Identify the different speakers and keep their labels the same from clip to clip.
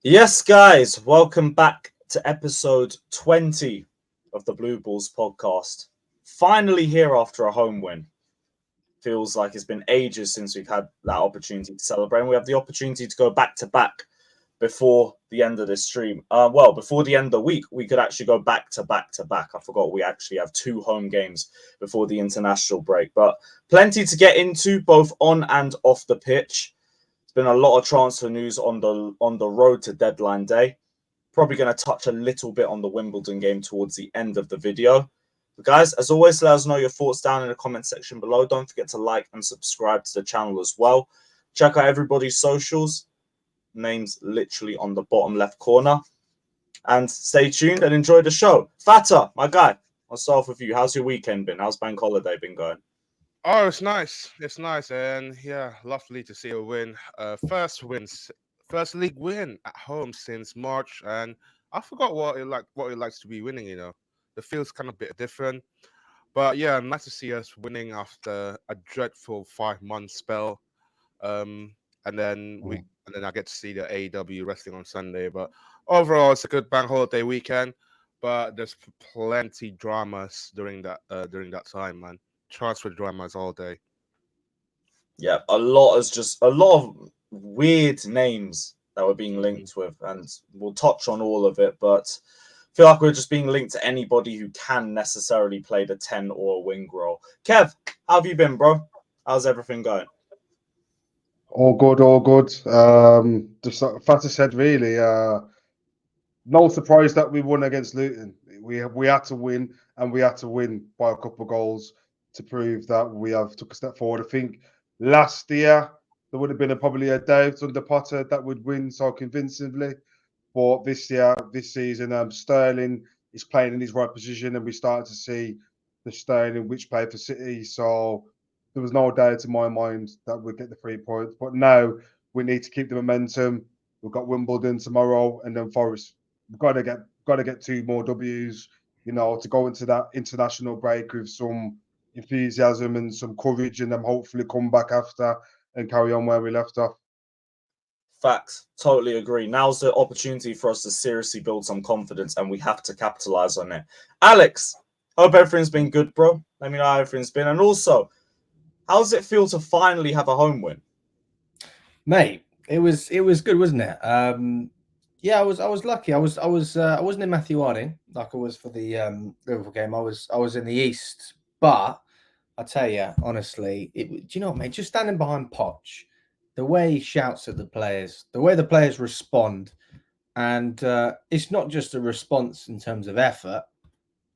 Speaker 1: Yes, guys, welcome back to episode 20 of the Blue Balls podcast. Finally here after a home win. Feels like it's been ages since we've had that opportunity to celebrate. And we have the opportunity to go back to back before the end of this stream. Before the end of the week, we could actually go back to back to back. I forgot we actually have 2 home games before the international break. But plenty to get into both on and off the pitch. Been a lot of transfer news on the road to deadline day. Probably going to touch a little bit on the Wimbledon game towards the end of the video. But guys, as always, let us know your thoughts down in the comment section below. Don't forget to like and subscribe to the channel as well. Check out everybody's socials. Names literally on the bottom left corner. And stay tuned and enjoy the show. Fata, my guy, I'll start off with you. How's your weekend been? How's bank holiday been going?
Speaker 2: Oh, it's nice. It's nice, and yeah, lovely to see a win. First league win at home since March, and I forgot what it likes to be winning. The feel's kind of a bit different, but yeah, nice to see us winning after a dreadful 5-month spell. And then I get to see the AEW wrestling on Sunday. But overall, it's a good bank holiday weekend. But there's plenty dramas during that time, man. Transfer dramas all day.
Speaker 1: Yeah, a lot of weird names that we're being linked with, and we'll touch on all of it, but I feel like we're just being linked to anybody who can necessarily play the 10 or a wing role. Kev, how have you been, bro? How's everything going?
Speaker 3: All good, all good. Just like Fata said, really, no surprise that we won against Luton. We had to win, and we had to win by a couple of goals to prove that we have took a step forward. I think last year there would have been probably a doubt under Potter that would win so convincingly, but this season, Sterling is playing in his right position, and we started to see the Sterling which played for City. So there was no doubt in my mind that we'd get the 3 points. But now we need to keep the momentum. We've got Wimbledon tomorrow, and then Forest. We've got to get 2 more W's, to go into that international break with some enthusiasm and some courage, and then hopefully come back after and carry on where we left off.
Speaker 1: Facts. Totally agree. Now's the opportunity for us to seriously build some confidence, and we have to capitalize on it. Alex, hope everything's been good, bro. Let me know how everything's been. And also, how does it feel to finally have a home win?
Speaker 4: Mate, it was good, wasn't it? Yeah, I was lucky. I wasn't in Matthew Harding like I was for the Liverpool game. I was in the East, but I tell you honestly, do you know what, mate? Just standing behind Poch, the way he shouts at the players, the way the players respond, and it's not just a response in terms of effort.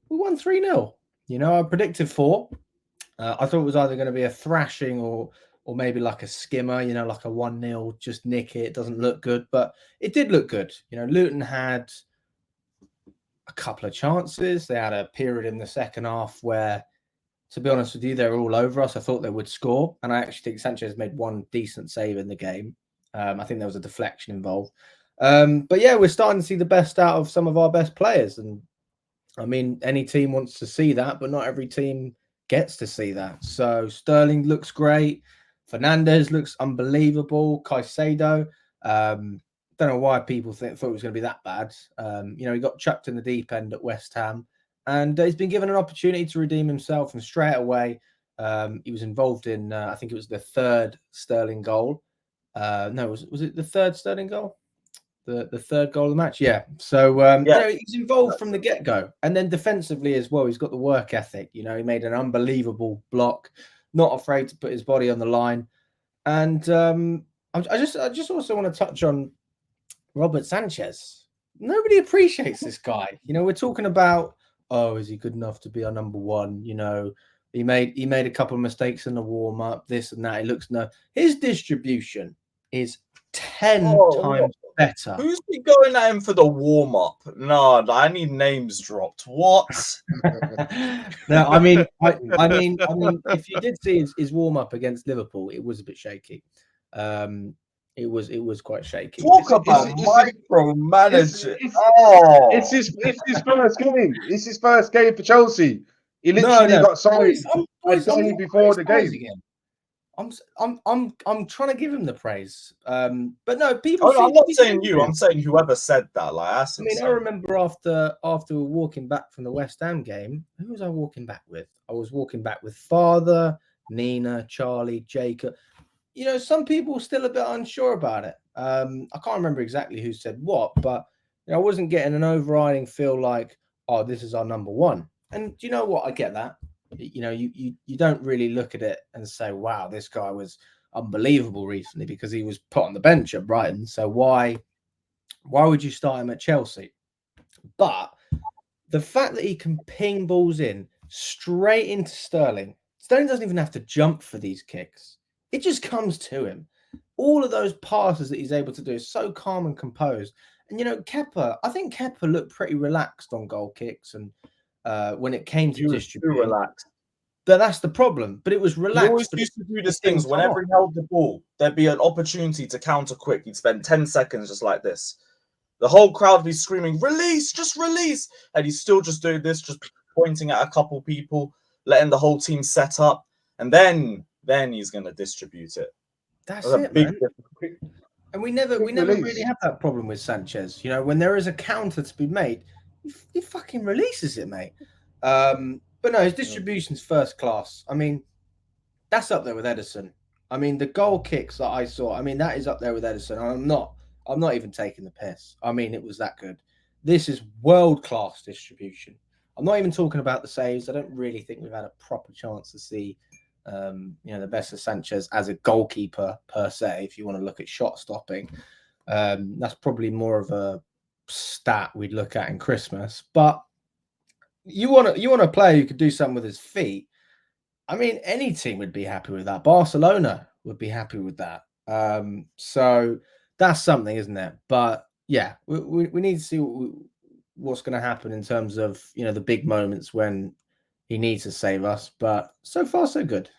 Speaker 4: We won 3-0. I predicted 4. I thought it was either going to be a thrashing or maybe like a skimmer, like a 1-0, just nick it. It doesn't look good, but it did look good. Luton had a couple of chances. They had a period in the second half where, to be honest with you, they were all over us. I thought they would score, and I actually think Sanchez made one decent save in the game. I think there was a deflection involved. But yeah, we're starting to see the best out of some of our best players. And I mean, any team wants to see that, but not every team gets to see that. So Sterling looks great. Fernandez looks unbelievable. Caicedo, don't know why people thought it was going to be that bad. He got chucked in the deep end at West Ham, and he's been given an opportunity to redeem himself. And straight away, he was involved in, I think it was the 3rd Sterling goal. Was it the 3rd Sterling goal? The 3rd goal of the match, yeah. So he's involved from the get-go, and then defensively as well. He's got the work ethic. He made an unbelievable block, not afraid to put his body on the line. And I just also want to touch on Robert Sanchez. Nobody appreciates this guy. We're talking about, is he good enough to be our number 1? He made a couple of mistakes in the warm-up, this and that. His distribution is 10 times better.
Speaker 1: Who's been going at him for the warm-up? No, I need names dropped. What?
Speaker 4: No, I mean, if you did see his warm-up against Liverpool, it was a bit shaky. It was quite shaky.
Speaker 1: Talk about micromanaging.
Speaker 3: It's his first game. It's his first game for Chelsea. He literally got signed before the game.
Speaker 4: I'm trying to give him the praise. But no, people.
Speaker 1: Oh, no, I'm not
Speaker 4: seem to
Speaker 1: saying
Speaker 4: be
Speaker 1: you.
Speaker 4: doing
Speaker 1: I'm saying whoever said that. Like, that's
Speaker 4: I mean, I
Speaker 1: insane.
Speaker 4: remember after we were walking back from the West Ham game, who was I walking back with? I was walking back with Father, Nina, Charlie, Jacob. You know, some people were still a bit unsure about it. I can't remember exactly who said what, but I wasn't getting an overriding feel like, oh, this is our number one. And do you know what? I get that. You know, you don't really look at it and say, wow, this guy was unbelievable recently because he was put on the bench at Brighton. So why would you start him at Chelsea? But the fact that he can ping balls in straight into Sterling doesn't even have to jump for these kicks. It just comes to him. All of those passes that he's able to do is so calm and composed. And, I think Kepa looked pretty relaxed on goal kicks and when it came to distributing.
Speaker 1: Too relaxed.
Speaker 4: But that's the problem. But it was
Speaker 1: He
Speaker 4: relaxed.
Speaker 1: always used to do these things. Whenever he held the ball, there'd be an opportunity to counter quick. He'd spend 10 seconds just like this. The whole crowd would be screaming, release, just release. And he's still just doing this, just pointing at a couple people, letting the whole team set up. And then he's going to distribute it.
Speaker 4: That's it, man. And we never
Speaker 3: release.
Speaker 4: really have that problem with Sanchez. When there is a counter to be made, he fucking releases it, mate. But no, his distribution's first class. I mean, that's up there with Edison. I mean, the goal kicks that I saw, that is up there with Edison. I'm not even taking the piss. I mean, it was that good. This is world-class distribution. I'm not even talking about the saves. I don't really think we've had a proper chance to see the best of Sanchez as a goalkeeper per se. If you want to look at shot stopping, that's probably more of a stat we'd look at in Christmas. But you want a player who could do something with his feet. I mean, any team would be happy with that. Barcelona would be happy with that. So that's something, isn't it? But yeah, we need to see what's going to happen in terms of the big moments when he needs to save us. But so far, so good.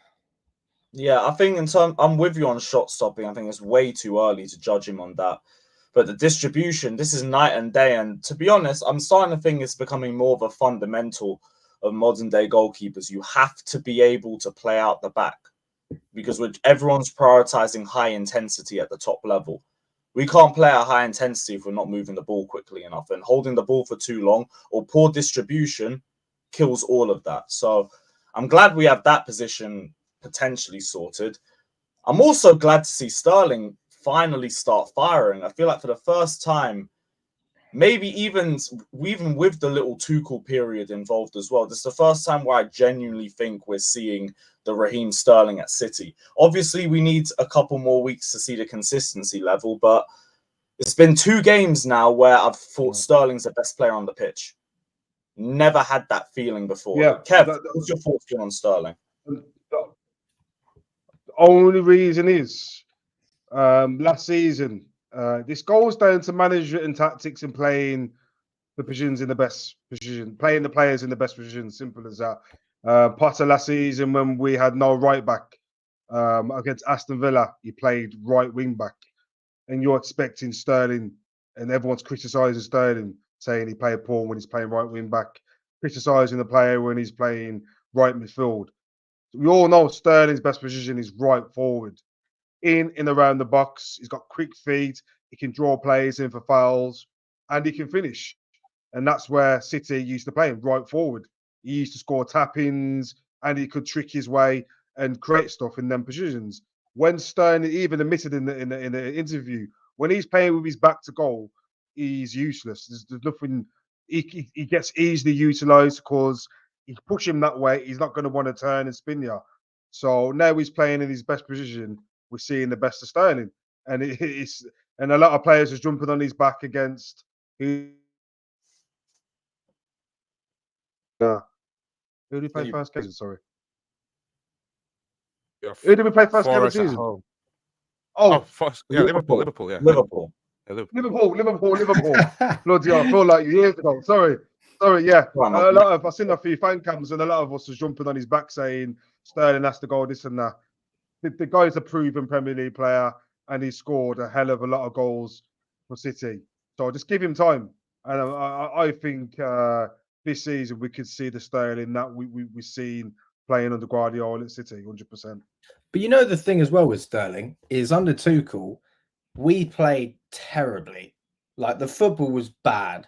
Speaker 1: Yeah, I think I'm with you on shot stopping. I think it's way too early to judge him on that. But the distribution, this is night and day. And to be honest, I'm starting to think it's becoming more of a fundamental of modern day goalkeepers. You have to be able to play out the back because everyone's prioritizing high intensity at the top level. We can't play at high intensity if we're not moving the ball quickly enough, and holding the ball for too long or poor distribution kills all of that. So I'm glad we have that position potentially sorted. I'm also glad to see Sterling finally start firing. I feel like for the first time, maybe even with the little Tuchel period involved as well, this is the first time where I genuinely think we're seeing the Raheem Sterling at City. Obviously, we need a couple more weeks to see the consistency level, but it's been 2 games now where I've thought Sterling's the best player on the pitch. Never had that feeling before.
Speaker 3: Yeah,
Speaker 1: Kev, what's your thoughts on Sterling?
Speaker 3: The only reason is last season, this goes down to management and tactics and playing the positions in the best position, playing the players in the best position. Simple as that. Potter last season, when we had no right back against Aston Villa, he played right wing back, and you're expecting Sterling, and everyone's criticising Sterling, saying he played poor when he's playing right wing back, criticising the player when he's playing right midfield. We all know Sterling's best position is right forward, in and around the box. He's got quick feet. He can draw players in for fouls, and he can finish. And that's where City used to play him, right forward. He used to score tap-ins, and he could trick his way and create stuff in them positions. When Sterling even admitted in the interview, when he's playing with his back to goal, he's useless. There's nothing. He gets easily utilised because you push him that way, he's not going to want to turn and spin you. So now he's playing in his best position. We're seeing the best of Sterling, and it's a lot of players are jumping on his back against who. Who did we play first game? Sorry.
Speaker 2: Yeah,
Speaker 3: Who did we play first game of the
Speaker 2: Forest at
Speaker 3: season?
Speaker 2: home.
Speaker 3: Oh,
Speaker 2: first, yeah, Liverpool. Yeah,
Speaker 1: Liverpool.
Speaker 2: Yeah, Liverpool.
Speaker 3: Liverpool. Bloody hell, I feel like years ago. Sorry, yeah. I've seen a few fan cams, and a lot of us was jumping on his back saying Sterling has to go, this and that. The guy's a proven Premier League player, and he scored a hell of a lot of goals for City. So just give him time, and I think this season we could see the Sterling that we've seen playing under Guardiola at City, 100%.
Speaker 4: But you know the thing as well with Sterling is under Tuchel, we played terribly. Like the football was bad,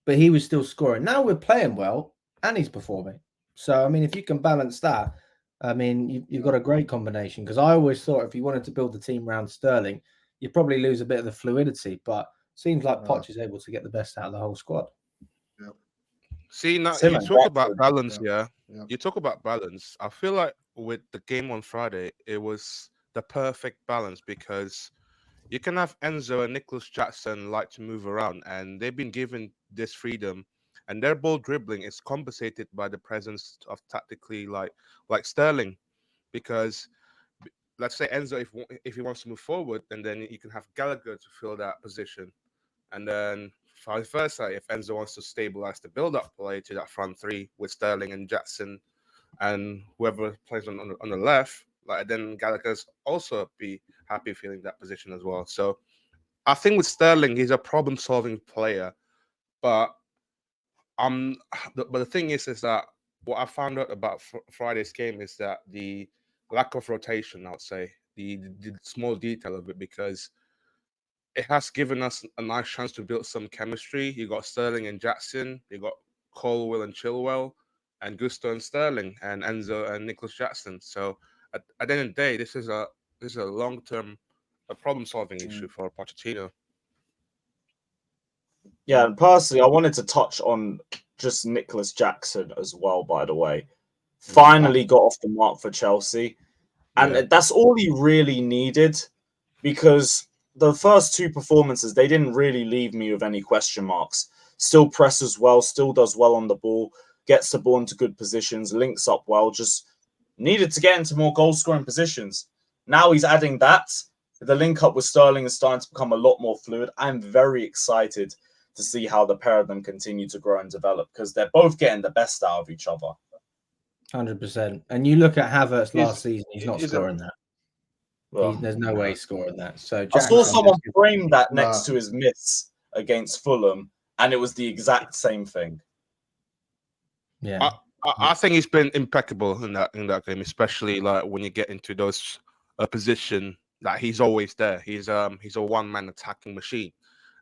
Speaker 4: but he was still scoring. Now we're playing well and he's performing. So I mean, if you can balance that, I mean, you've got a great combination. Because I always thought if you wanted to build the team around Sterling, you'd probably lose a bit of the fluidity. But seems like Poch is able to get the best out of the whole squad.
Speaker 3: Yep.
Speaker 2: See, now
Speaker 1: Same
Speaker 2: you
Speaker 1: as
Speaker 2: talk about
Speaker 1: Rashford.
Speaker 2: balance,
Speaker 3: Yeah.
Speaker 2: yeah. You talk about balance. I feel like with the game on Friday, it was the perfect balance because you can have Enzo and Nicholas Jackson like to move around, and they've been given this freedom, and their ball dribbling is compensated by the presence of tactically like Sterling, because let's say Enzo, if he wants to move forward, and then you can have Gallagher to fill that position. And then vice versa, if Enzo wants to stabilize the build-up play to that front three with Sterling and Jackson and whoever plays on the left, like then Gallagher's also be happy feeling that position as well. So I think with Sterling, he's a problem-solving player, but the thing is that what I found out about Friday's game is that the lack of rotation, I would say, the small detail of it, because it has given us a nice chance to build some chemistry. You got Sterling and Jackson, you got Colwell and Chilwell, and Gusto and Sterling, and Enzo and Nicholas Jackson. So at the end of the day, this is a long-term problem-solving issue for Pochettino.
Speaker 1: Yeah, and personally, I wanted to touch on just Nicholas Jackson as well, by the way. Finally got off the mark for Chelsea. And that's all he really needed, because the first two performances, they didn't really leave me with any question marks. Still presses well, still does well on the ball, gets the ball into good positions, links up well, just needed to get into more goal-scoring positions. Now he's adding that. The link up with Sterling is starting to become a lot more fluid. I'm very excited to see how the pair of them continue to grow and develop, because they're both getting the best out of each other.
Speaker 4: 100%. And you look at Havertz last season, he's not scoring that.
Speaker 1: Well,
Speaker 4: There's no way he's scoring that. So
Speaker 1: I saw someone
Speaker 4: just
Speaker 1: frame that next to his miss against Fulham, and it was the exact same thing.
Speaker 4: Yeah,
Speaker 2: I think he's been impeccable in that game, especially like when you get into those position that he's always there. He's a one-man attacking machine.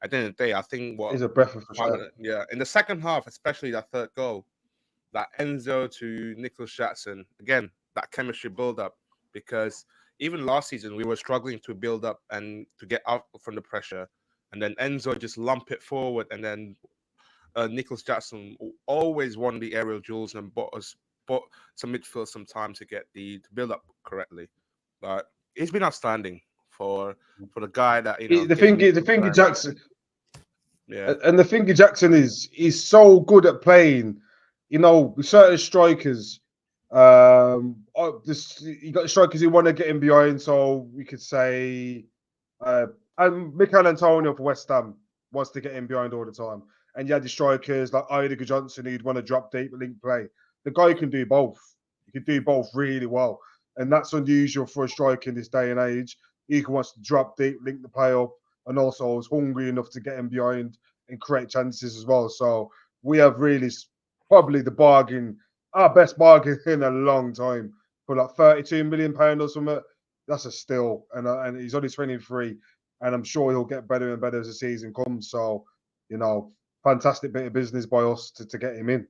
Speaker 2: At the end of the day, I think
Speaker 3: He's a breath of fresh air.
Speaker 2: Yeah, in the second half, especially that third goal, that Enzo to Nicholas Jackson, again, that chemistry build-up, because even last season we were struggling to build up and to get out from the pressure, and then Enzo just lump it forward, and then Nicholas Jackson always won the aerial duels and bought some midfield some time to get the build up correctly. But he's been outstanding for the guy that
Speaker 3: The thing is Jackson.
Speaker 2: Yeah,
Speaker 3: and the thing is Jackson is he's so good at playing. With certain strikers. You got strikers who want to get in behind, so we could say, and Mikel Antonio for West Ham wants to get in behind all the time. And you had the strikers like Idiger Johnson who'd want to drop deep and link play. The guy can do both. He can do both really well. And that's unusual for a striker in this day and age. He wants to drop deep, link the play up, and also is hungry enough to get in behind and create chances as well. So we have really probably our best bargain in a long time, for like £32 million or something. That's a steal. And he's only 23. And I'm sure he'll get better and better as the season comes. So, fantastic bit of business by us to get him in.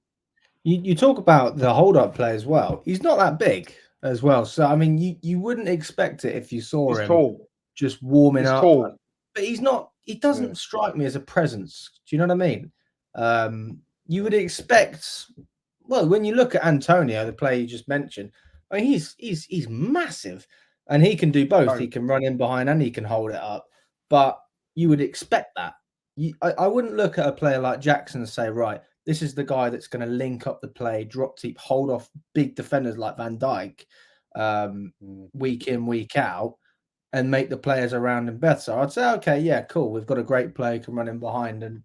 Speaker 4: You talk about the hold-up play as well. He's not that big as well. So, I mean, you wouldn't expect it if you saw him
Speaker 3: tall.
Speaker 4: just warming up.
Speaker 3: Tall.
Speaker 4: But he's not. He doesn't strike me as a presence. Do you know what I mean? You would expect. Well, when you look at Antonio, the player you just mentioned, I mean, he's massive, and he can do both.
Speaker 3: Right.
Speaker 4: He can run in behind and he can hold it up. But you would expect that. I wouldn't look at a player like Jackson and say, right, this is the guy that's going to link up the play, drop deep, hold off big defenders like Van Dijk, week in, week out, and make the players around him better. So I'd say, okay, yeah, cool. We've got a great player who can run in behind. And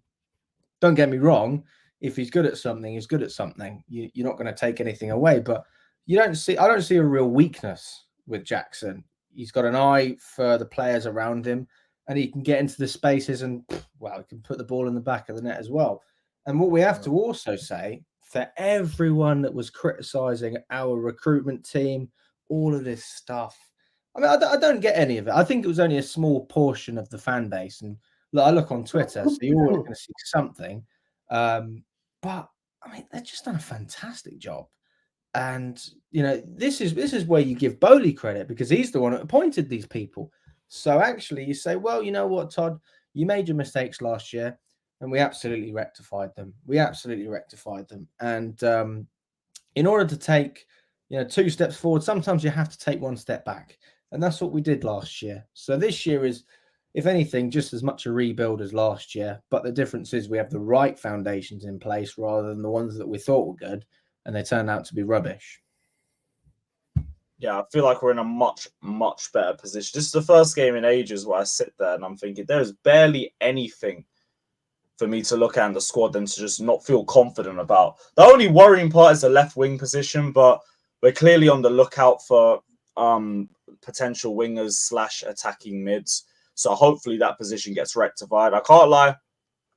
Speaker 4: don't get me wrong, if he's good at something, he's good at something. You're not going to take anything away. But I don't see a real weakness with Jackson. He's got an eye for the players around him, and he can get into the spaces and, well, he can put the ball in the back of the net as well. And what we have to also say, for everyone that was criticising our recruitment team, all of this stuff. I mean, I don't get any of it. I think it was only a small portion of the fan base. And look, I look on Twitter, so you're always going to see something. But I mean, they've just done a fantastic job. And this is where you give Bowley credit, because he's the one that appointed these people. So actually, you say, well, you know what, Todd, you made your mistakes last year, and we absolutely rectified them. And in order to take 2 steps forward, sometimes you have to take 1 step back. And that's what we did last year. So this year is, if anything, just as much a rebuild as last year. But the difference is we have the right foundations in place rather than the ones that we thought were good, and they turned out to be rubbish.
Speaker 1: Yeah, I feel like we're in a much, much better position. This is the first game in ages where I sit there and I'm thinking there's barely anything for me to look at in the squad and to just not feel confident about. The only worrying part is the left wing position, but we're clearly on the lookout for potential wingers / attacking mids. So hopefully that position gets rectified. I can't lie,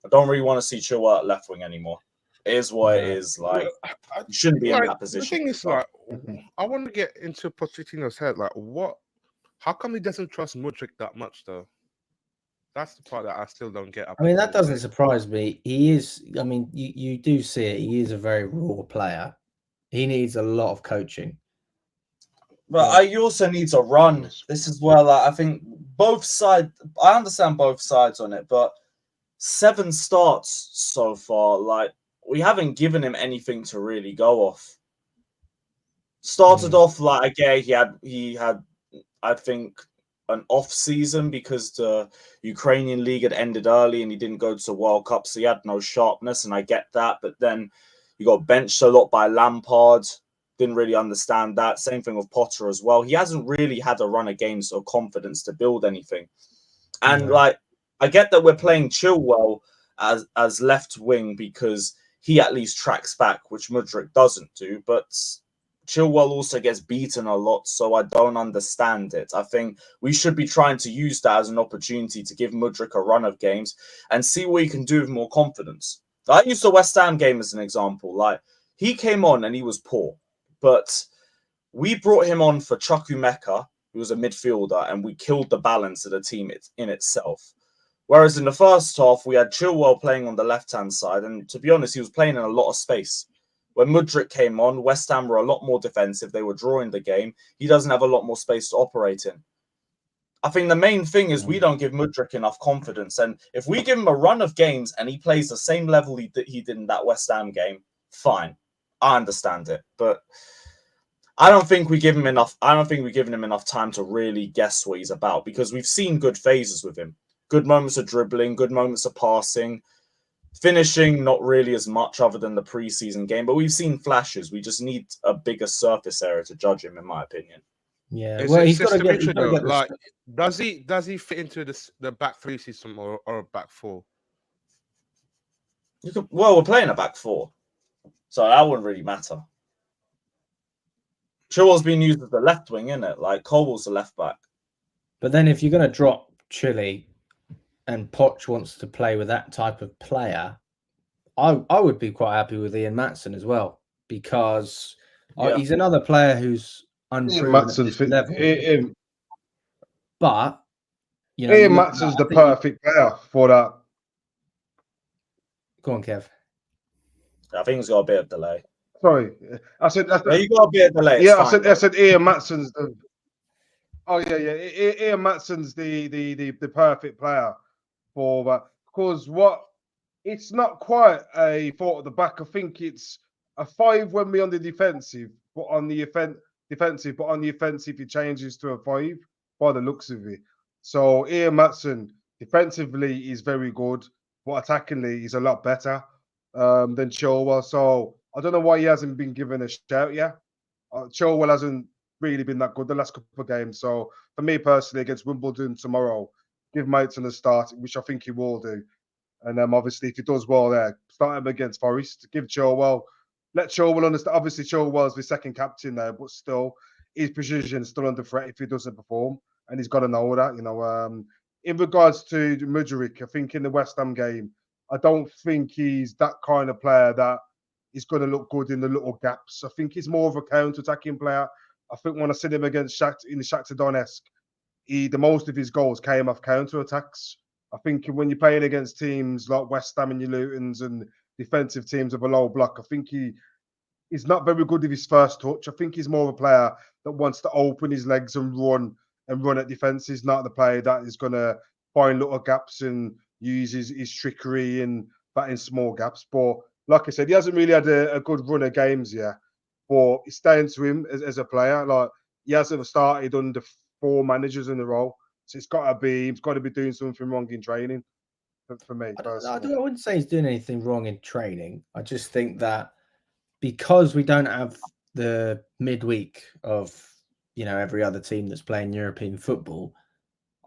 Speaker 1: I don't really want to see Chilwell at left wing anymore. It is what it is. Like, you shouldn't be in that position.
Speaker 2: The thing is, like, I want to get into Pochettino's head. Like, how come he doesn't trust Mudryk that much, though? That's the part that I still don't get.
Speaker 4: I mean, that doesn't surprise me. He is, I mean, you do see it. He is a very raw player. He needs a lot of coaching.
Speaker 1: But you also need to run. This is where, like, I think both sides, I understand both sides on it, but 7 starts so far, like, we haven't given him anything to really go off. Started off like, okay, he had, I think, an off season because the Ukrainian league had ended early and he didn't go to the World Cup, so he had no sharpness, and I get that. But then he got benched a lot by Lampard. Didn't really understand that. Same thing with Potter as well. He hasn't really had a run of games or confidence to build anything. And like, I get that we're playing Chilwell as left wing because he at least tracks back, which Mudryk doesn't do. But Chilwell also gets beaten a lot, so I don't understand it. I think we should be trying to use that as an opportunity to give Mudryk a run of games and see what he can do with more confidence. I used the West Ham game as an example. Like, he came on and he was poor, but we brought him on for Chukwuemeka, who was a midfielder, and we killed the balance of the team in itself. Whereas in the first half, we had Chilwell playing on the left-hand side, and to be honest, he was playing in a lot of space. When Mudryk came on, West Ham were a lot more defensive. They were drawing the game. He doesn't have a lot more space to operate in. I think the main thing is we don't give Mudryk enough confidence. And if we give him a run of games and he plays the same level he did in that West Ham game, fine. I understand it. But I don't think we give him enough. I don't think we're giving him enough time to really guess what he's about, because we've seen good phases with him. Good moments of dribbling, good moments of passing. Finishing, not really as much other than the preseason game, but we've seen flashes. We just need a bigger surface area to judge him, in my opinion.
Speaker 4: Yeah, well, he's got to get
Speaker 2: like, does he fit into the back 3 system or a back 4?
Speaker 1: Well, we're playing a back 4, so that wouldn't really matter. Chilwell's being used as the left wing, isn't it? Like, Colwell's the left back.
Speaker 4: But then if you're going to drop Chile and Poch wants to play with that type of player, I would be quite happy with Ian Maatsen as well, because he's another player who's unproven at this level. But
Speaker 3: Ian Maatsen's the perfect player for that.
Speaker 4: Go on, Kev.
Speaker 1: I think he's got a bit of delay.
Speaker 3: Sorry, I said
Speaker 1: you got a bit of delay.
Speaker 3: Yeah, I said Ian Maatsen's the. Oh yeah. Ian Maatsen's the perfect player for that, because it's not quite a 4 at the back. I think it's a 5 when we're on the defensive, but on the offensive it changes to a 5 by the looks of it. So Ian Maatsen defensively is very good, but attackingly he's a lot better than Chilwell. So I don't know why he hasn't been given a shout yet. Chilwell hasn't really been that good the last couple of games. So for me personally, against Wimbledon tomorrow, give Maatsen a start, which I think he will do. And obviously, if he does well there, start him against Forest. Give Chilwell, let Chilwell understand. Obviously, Chilwell's the second captain there, but still, his position is still under threat if he doesn't perform, and he's got to know that. In regards to Mudryk, I think in the West Ham game, I don't think he's that kind of player that is going to look good in the little gaps. I think he's more of a counter-attacking player. I think when I said him against in the Shakhtar Donetsk, the most of his goals came off counter-attacks. I think when you're playing against teams like West Ham and your Lutons and defensive teams of a low block, I think he's not very good with his first touch. I think he's more of a player that wants to open his legs and run at defenses, not the player that is going to find little gaps and use his trickery and that in small gaps. But like I said, he hasn't really had a good run of games yet. But it's down to him as a player. Like, he hasn't started under 4 managers in a row. So he's got to be doing something wrong in training for me personally.
Speaker 4: I wouldn't say he's doing anything wrong in training. I just think that because we don't have the midweek of, every other team that's playing European football,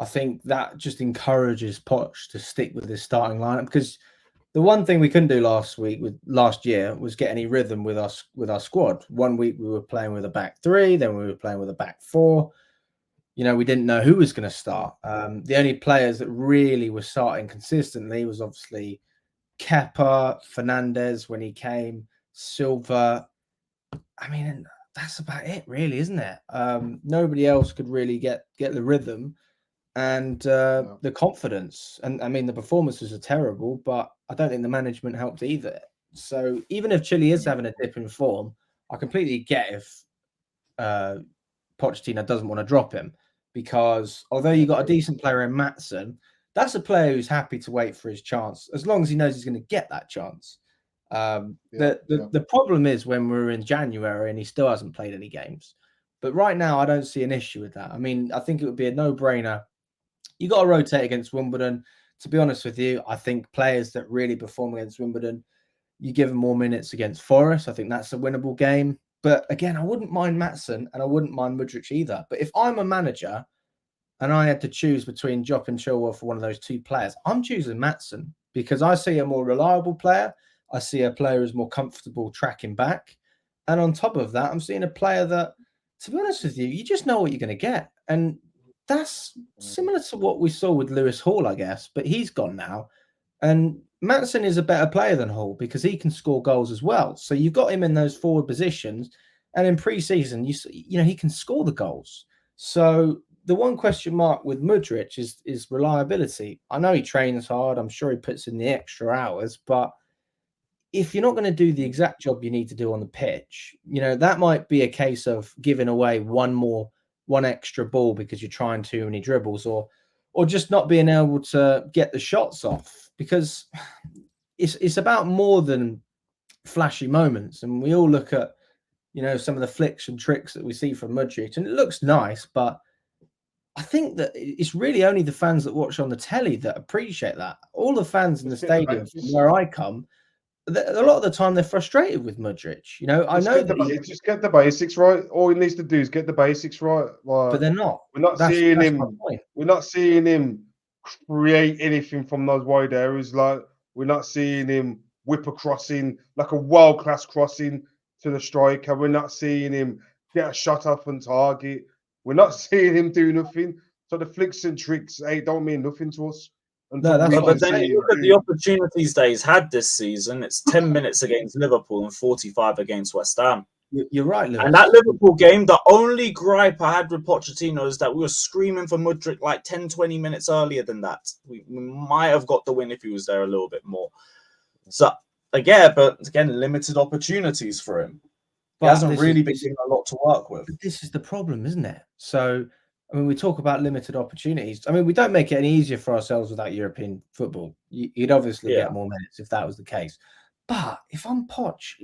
Speaker 4: I think that just encourages Poch to stick with his starting lineup, because the one thing we couldn't do last year was get any rhythm with our squad. One week we were playing with a back 3, then we were playing with a back 4. We didn't know who was going to start. The only players that really were starting consistently was obviously Kepa, Fernandez when he came, Silva. I mean, that's about it, really, isn't it? Nobody else could really get the rhythm and the confidence. And I mean, the performances are terrible, but I don't think the management helped either. So even if Chile is having a dip in form, I completely get if Pochettino doesn't want to drop him, because although you got a decent player in Maatsen, that's a player who's happy to wait for his chance as long as he knows he's going to get that chance. The problem is when we're in January and he still hasn't played any games. But right now, I don't see an issue with that. I mean, I think it would be a no-brainer. You got to rotate against Wimbledon. To be honest with you, I think players that really perform against Wimbledon, you give them more minutes against Forest. I think that's a winnable game. But again, I wouldn't mind Maatsen and I wouldn't mind Mudryk either. But if I'm a manager and I had to choose between Jopp and Chilwell for one of those 2 players, I'm choosing Maatsen because I see a more reliable player. I see a player who's more comfortable tracking back. And on top of that, I'm seeing a player that, to be honest with you, you just know what you're going to get. And that's similar to what we saw with Lewis Hall, I guess. But he's gone now. And Maatsen is a better player than Hall because he can score goals as well. So you've got him in those forward positions. And in pre-season, he can score the goals. So the one question mark with Mudryk is reliability. I know he trains hard. I'm sure he puts in the extra hours. But if you're not going to do the exact job you need to do on the pitch, that might be a case of giving away one extra ball because you're trying too many dribbles, or just not being able to get the shots off, because it's about more than flashy moments. And we all look at, some of the flicks and tricks that we see from Mudryk, and it looks nice, but I think that it's really only the fans that watch on the telly that appreciate that. All the fans in the stadium, from where I come, a lot of the time they're frustrated with Mudryk. I know that
Speaker 3: just get the basics right. All he needs to do is get the basics right.
Speaker 4: But they're not.
Speaker 3: We're not seeing him. We're not seeing him create anything from those wide areas. Like, we're not seeing him whip a crossing, like a world-class crossing to the striker. We're not seeing him get a shot off and target. We're not seeing him do nothing. So the flicks and tricks don't mean nothing to us.
Speaker 1: No, but then you look at the opportunities that he's had this season. It's 10 minutes against Liverpool and 45 against West Ham.
Speaker 4: You're right, Lewis.
Speaker 1: And that Liverpool game, the only gripe I had with Pochettino is that we were screaming for Mudryk like 10, 20 minutes earlier than that. We might have got the win if he was there a little bit more. So, again, limited opportunities for him. He hasn't really been given a lot to work with.
Speaker 4: This is the problem, isn't it? So, we talk about limited opportunities. we don't make it any easier for ourselves without European football. You'd obviously get more minutes if that was the case. But if I'm Poch,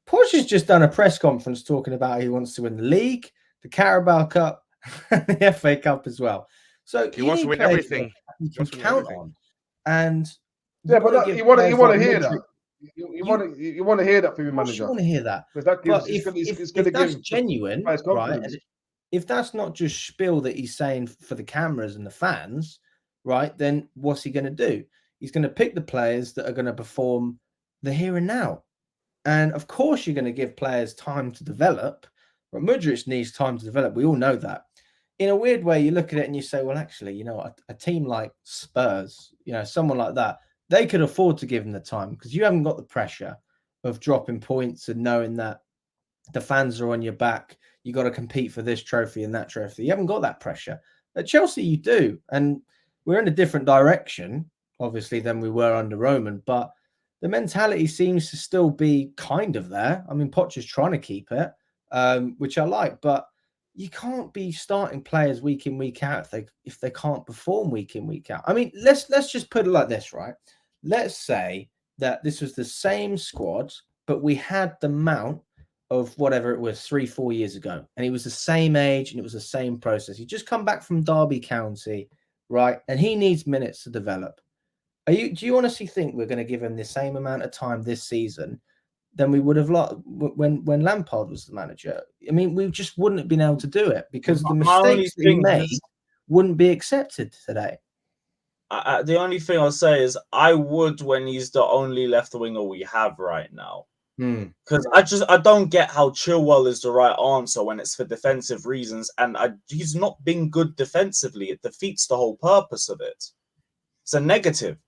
Speaker 4: Poch has just done a press conference talking about he wants to win the league, the Carabao Cup, and the FA Cup as well. So
Speaker 2: he wants to win everything.
Speaker 4: You can count on. And
Speaker 3: but you want to hear that. You want to hear that from your manager.
Speaker 4: I want to hear that.
Speaker 3: But
Speaker 4: if that's genuine, right? If that's not just spiel that he's saying for the cameras and the fans, right, then what's he going to do? He's going to pick the players that are going to perform the here and now. And of course, you're going to give players time to develop. But Mudryk needs time to develop. We all know that. In a weird way, you look at it and you say, well, actually, a team like Spurs, someone like that, they could afford to give him the time because you haven't got the pressure. of dropping points and knowing that the fans are on your back. You got to compete for this trophy and that trophy. You haven't got that pressure. At Chelsea, you do. And we're in a different direction, obviously, than we were under Roman. But the mentality seems to still be kind of there. I mean, Poch is trying to keep it, which I like. But you can't be starting players week in, week out if they can't perform week in, week out. I mean, let's just put it like this, right? Let's say that this was the same squad, but we had the Mount of whatever it was 3-4 years ago, and he was the same age and it was the same process. He just come back from Derby County, right? And he needs minutes to develop. Do you honestly think we're going to give him the same amount of time this season than we would have when Lampard was the manager? I mean, we just wouldn't have been able to do it because the mistakes that he made wouldn't be accepted today.
Speaker 1: The only thing I'll say is I would when he's the only left winger we have right now. Because I don't get how Chilwell is the right answer when it's for defensive reasons, and he's not been good defensively. It defeats the whole purpose of it. It's a negative.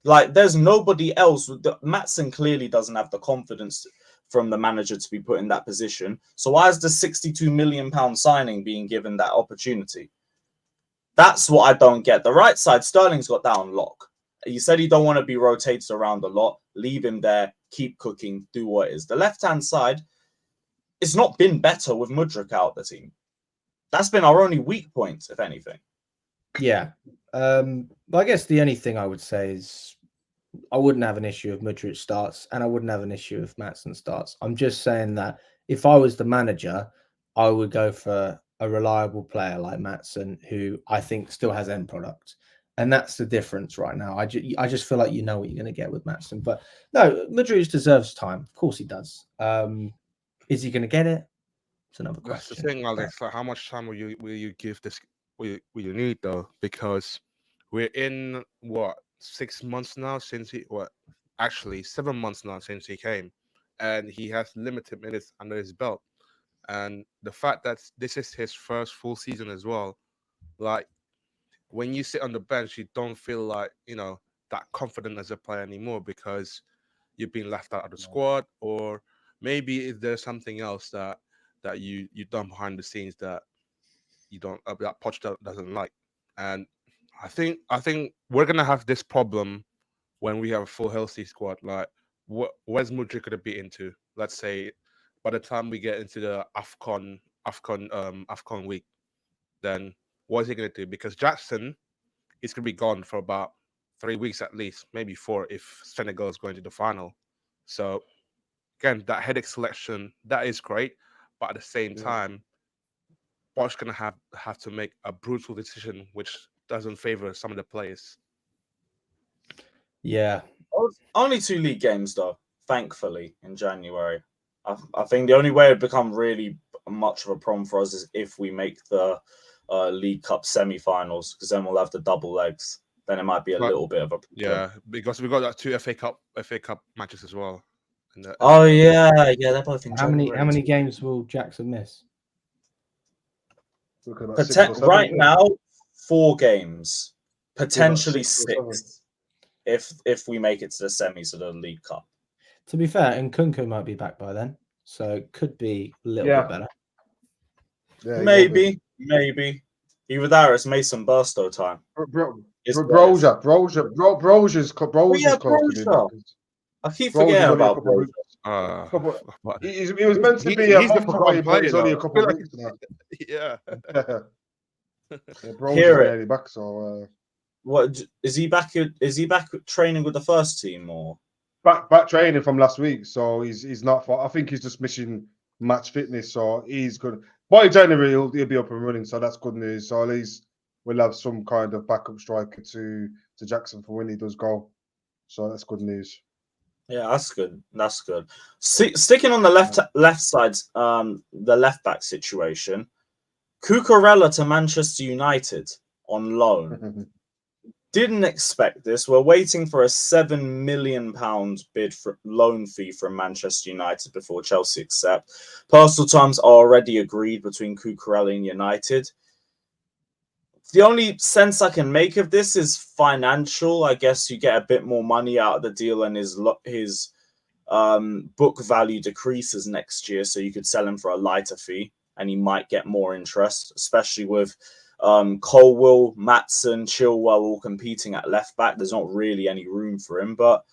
Speaker 1: Like, there's nobody else. Maatsen clearly doesn't have the confidence from the manager to be put in that position. So why is the £62 million signing being given that opportunity? That's what I don't get. The right side, Sterling's got that on lock. He said he don't want to be rotated around a lot. Leave him there. Keep cooking. Do what it is. The left-hand side, it's not been better with Mudryk out the team. That's been our only weak point, if anything.
Speaker 4: Yeah. I guess the only thing I would say is I wouldn't have an issue if Mudryk starts, and I wouldn't have an issue if Maatsen starts. I'm just saying that if I was the manager, I would go for a reliable player like Maatsen, who I think still has end product. And that's the difference right now. I just feel like you know what you're going to get with Maatsen. But no, Mudryk deserves time. Of course he does. Is he going to get it? It's another question.
Speaker 2: That's the thing, Alex. Like, how much time will you give this? Will you need though? Because we're in what 6 months now since actually 7 months now since he came, and he has limited minutes under his belt. And the fact that this is his first full season as well, like, when you sit on the bench, you don't feel like, that confident as a player anymore because you've been left out of the squad, or maybe if there's something else that you've done behind the scenes that you don't that Poch doesn't like. And I think we're gonna have this problem when we have a full healthy squad. Like, where's Mudryk gonna be into? Let's say by the time we get into the AFCON week, then what is he gonna do? Because Jackson is gonna be gone for about 3 weeks at least, maybe 4 if Senegal is going to the final. So again, that headache selection, that is great, but at the same time, Bosch gonna have to make a brutal decision which doesn't favor some of the players.
Speaker 4: Yeah.
Speaker 1: Only 2 league games though, thankfully, in January. I think the only way it would become really much of a problem for us is if we make the League Cup semi-finals, because then we'll have the double legs. Then it might be a little bit of a problem.
Speaker 2: Yeah, because we've got that 2 FA Cup matches as well.
Speaker 1: Yeah, they're both in January.
Speaker 4: How many games will Jackson miss?
Speaker 1: Right now, 4 games, potentially 6 if we make it to the semis of the League Cup.
Speaker 4: To be fair, and Nkunku might be back by then, so it could be a little bit better.
Speaker 1: Yeah, maybe. Either that or it's Mason Burstow time.
Speaker 3: Brozia's close to being back.
Speaker 1: I keep forgetting about Brozier.
Speaker 3: He was meant to be a month away, but he's only a couple of weeks now.
Speaker 2: Yeah.
Speaker 3: Brozia's nearly back, so
Speaker 1: what is he back? Is he back training with the first team or
Speaker 3: back training from last week? So he's not far. I think he's just missing match fitness, so he's good. By January he'll be up and running, so that's good news. So at least we'll have some kind of backup striker to Jackson for when he does go. So that's good news.
Speaker 1: Yeah, that's good. That's good. Sticking on the left side, the left back situation, Cucurella to Manchester United on loan. Didn't expect this. We're waiting for a £7 million bid for loan fee from Manchester United before Chelsea accept. Personal terms are already agreed between Cucurella and United. The only sense I can make of this is financial. I guess you get a bit more money out of the deal, and his book value decreases next year, so you could sell him for a lighter fee, and he might get more interest, especially with Colwill, Maatsen, Chilwell all competing at left back. There's not really any room for him, but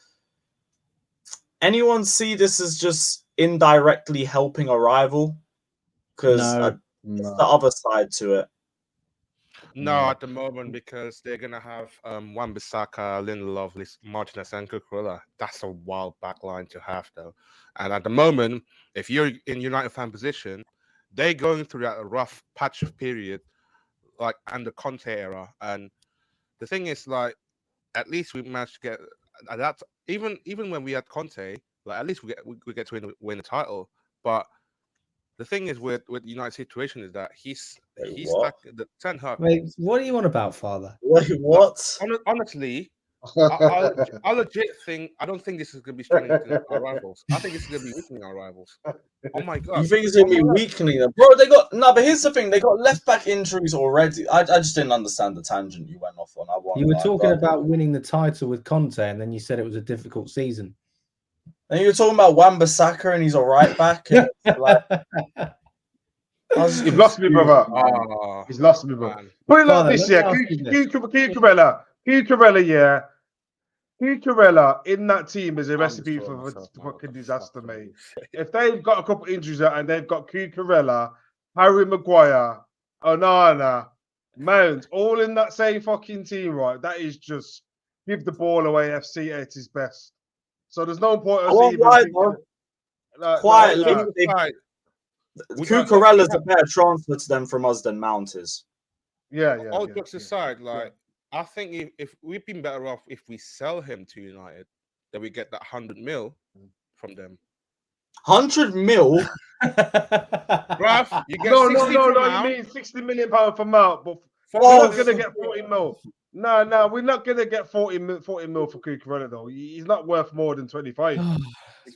Speaker 1: anyone see this as just indirectly helping a rival? Because
Speaker 4: No.
Speaker 1: it's the other side to it.
Speaker 2: No, at the moment, because they're gonna have Wan-Bissaka, Lindelof, Martinez, and Cucurella. That's a wild backline to have, though. And at the moment, if you're in United fan position, they're going through that rough patch of period, like under Conte era. And the thing is, like, at least we managed to get that. Even when we had Conte, like, at least we get to win the title. But the thing is with United's situation is that he's
Speaker 1: what?
Speaker 2: stuck the Ten Hag.
Speaker 4: Wait, what are you on about, Father?
Speaker 1: Wait, what?
Speaker 2: Honestly, I legit think I don't think this is going to be strengthening our rivals. I think this is going to be weakening our rivals. Oh my god!
Speaker 1: You think it's going to be weakening them? Bro, they got... No, but here's the thing. They got left-back injuries already. I just didn't understand the tangent you went off on.
Speaker 4: You were talking about winning the title with Conte, and then you said it was a difficult season.
Speaker 1: And you were talking about Wan-Bissaka, and he's all right back. And like,
Speaker 3: He's lost me, brother. He's lost me, brother. Put it like this, yeah. Cucurella, yeah. Cucurella in that team is a recipe for fucking disaster, mate. If they've got a couple injuries and they've got Cucurella, Harry Maguire, Onana, Mount, all in that same fucking team, right? That is just give the ball away FC at its best. So there's no point of
Speaker 1: quietly. Cucurella's a better transfer to them from us than Mount is.
Speaker 2: All jokes aside, like, I think if we've been better off if we sell him to United, then we get that 100 mil from them.
Speaker 1: 100 mil?
Speaker 2: Bruv, you get
Speaker 3: no,
Speaker 2: 60
Speaker 3: you mean £60 million from Mount, but we're not going to get 40 mil. No, we're not going to get 40 mil for Cucurella, though. He's not worth more than 25.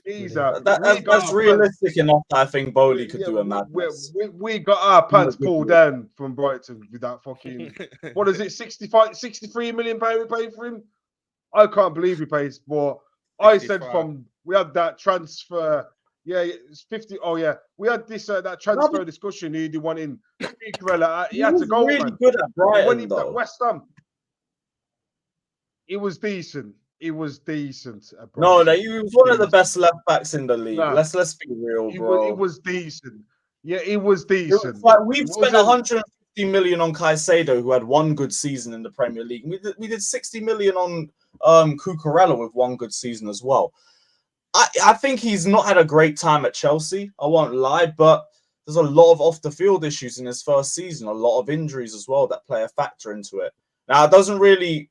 Speaker 1: That's realistic enough. I think Bowley could do a madness.
Speaker 3: We got our pants pulled down from Brighton with that fucking what is it, 63 million pound we paid for him? I can't believe we paid more. I said we had that transfer. Yeah, it's 50. Oh yeah, we had this that transfer discussion. He wanted Cucurella. He had to go.
Speaker 1: Really good at Brighton,
Speaker 3: when he was
Speaker 1: though.
Speaker 3: at West Ham, it was decent. It was decent.
Speaker 1: No, he was one of the best left backs in the league. No. Let's be real, bro.
Speaker 3: It was decent. Yeah, it was decent.
Speaker 1: It was like we've spent 150 million on Caicedo, who had one good season in the Premier League. We did 60 million on Cucurella with one good season as well. I think he's not had a great time at Chelsea. I won't lie, but there's a lot of off the field issues in his first season. A lot of injuries as well that play a factor into it. Now, it doesn't really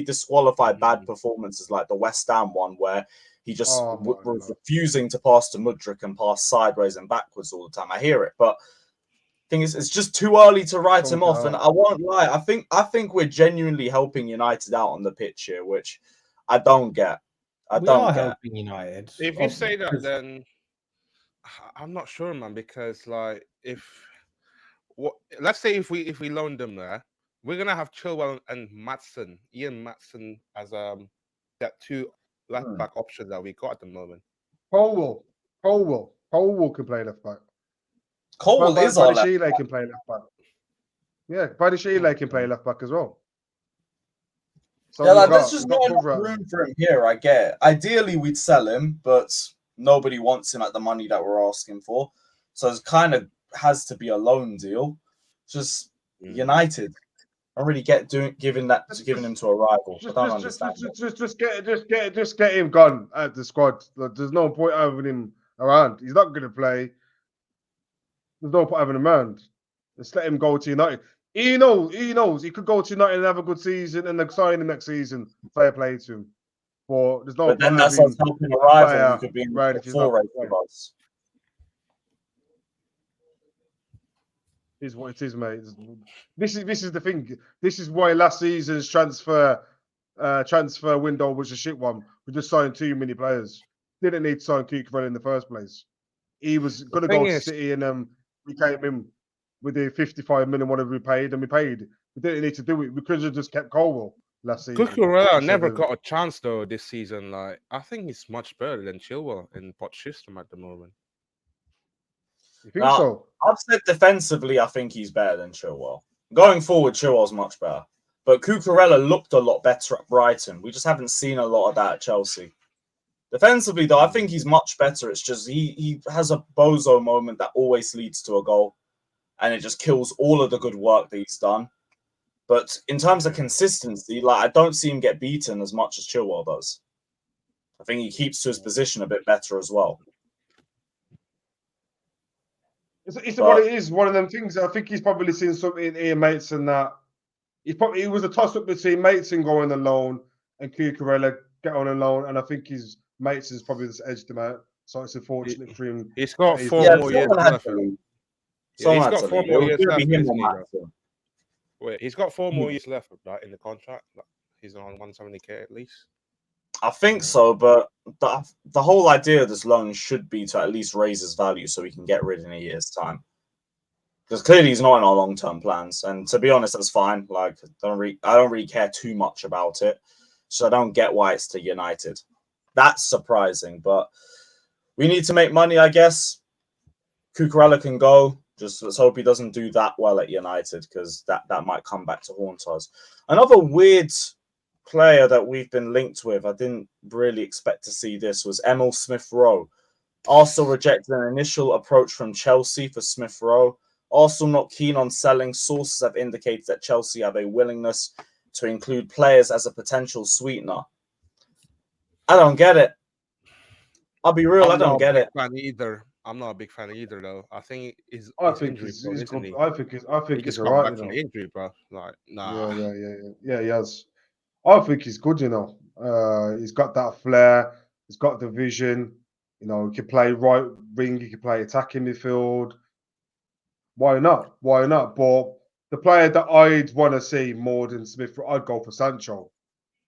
Speaker 1: disqualify bad performances like the West Ham one, where he just was refusing to pass to Mudryk and pass sideways and backwards all the time. I hear it, but the thing is, it's just too early to write him off. And I won't lie, I think we're genuinely helping United out on the pitch here, which I don't get.
Speaker 4: We are helping United.
Speaker 2: If you say that, then I'm not sure, man. Because like, let's say if we loan them there. We're gonna have Chilwell and Maatsen, Ian Maatsen, as that two left back options that we got at the moment.
Speaker 3: Colwill can play left back.
Speaker 1: Colwill is our left back.
Speaker 3: Can play left back. Yeah, Badiashile can play left back as well.
Speaker 1: So yeah, there's just not enough room for him here. I get it. Ideally, we'd sell him, but nobody wants him at the money that we're asking for. So it kind of has to be a loan deal. Just United. I don't really get giving him to a rival. I don't understand.
Speaker 3: Just get him gone at the squad. There's no point having him around. He's not going to play. There's no point having him around. Just let him go to United. He knows he could go to United and have a good season and then sign him next season. Fair play to him. But there's no.
Speaker 1: But then that's us helping a rival who could be in the four of us.
Speaker 3: Is what it is, mate. This is the thing. This is why last season's transfer window was a shit one. We just signed too many players. Didn't need to sign Cucurella in the first place. He was going to go to City, and we came in with the 55 million whatever we paid, and we paid. We didn't need to do it. We could have just kept Colwill. last season.
Speaker 2: Cucurella never
Speaker 3: So
Speaker 2: got a chance though this season. Like, I think he's much better than Chilwell in Poch system at the moment.
Speaker 3: you think
Speaker 1: Now,
Speaker 3: so?
Speaker 1: I've said defensively, I think he's better than Chilwell. Going forward, Chilwell's much better. But Cucurella looked a lot better at Brighton. We just haven't seen a lot of that at Chelsea. Defensively, though, I think he's much better. It's just he has a bozo moment that always leads to a goal, and it just kills all of the good work that he's done. But in terms of consistency, like I don't see him get beaten as much as Chilwell does. I think he keeps to his position a bit better as well.
Speaker 3: It's what it is. One of them things. I think he's probably seen something in Ian Maitson that he was a toss up between Maitson going alone and Cucurella get on alone, and I think his Mateson's probably just edged him out. So it's unfortunate for him.
Speaker 2: He's got
Speaker 3: that he's
Speaker 2: 4
Speaker 3: not-
Speaker 2: more years left.
Speaker 1: Someone
Speaker 2: he's
Speaker 1: had
Speaker 2: got
Speaker 1: to
Speaker 2: 4
Speaker 1: leave.
Speaker 2: more
Speaker 1: It was
Speaker 2: years
Speaker 1: gonna
Speaker 2: left,
Speaker 1: be him
Speaker 2: isn't
Speaker 1: or
Speaker 2: he, bro?
Speaker 1: Matson.
Speaker 2: Wait, he's got 4 more years left, right, in the contract. Like, he's on 170k at least.
Speaker 1: I think so, but the whole idea of this loan should be to at least raise his value so we can get rid in a year's time. Because clearly he's not in our long-term plans, and to be honest, that's fine. Like, I don't really care too much about it, so I don't get why it's to United. That's surprising, but we need to make money, I guess. Cucurella can go. Just let's hope he doesn't do that well at United, because that might come back to haunt us. Another weird player that we've been linked with, I didn't really expect to see this, was Emil Smith-Rowe. Arsenal rejected an initial approach from Chelsea for Smith-Rowe. Arsenal not keen on selling. Sources have indicated that Chelsea have a willingness to include players as a potential sweetener. I don't get it. I'll be real, I don't get it.
Speaker 2: I'm not a big fan either, though. I think he's
Speaker 3: injury,
Speaker 2: he's
Speaker 3: good.
Speaker 2: he?
Speaker 3: I think
Speaker 2: He
Speaker 3: he's
Speaker 2: just come
Speaker 3: alright.
Speaker 2: back from injury, bro. Like, nah.
Speaker 3: Yeah. He has. I think he's good. He's got that flair. He's got the vision. He can play right wing. He can play attacking midfield. Why not? But the player that I'd want to see more than Smith, I'd go for Sancho,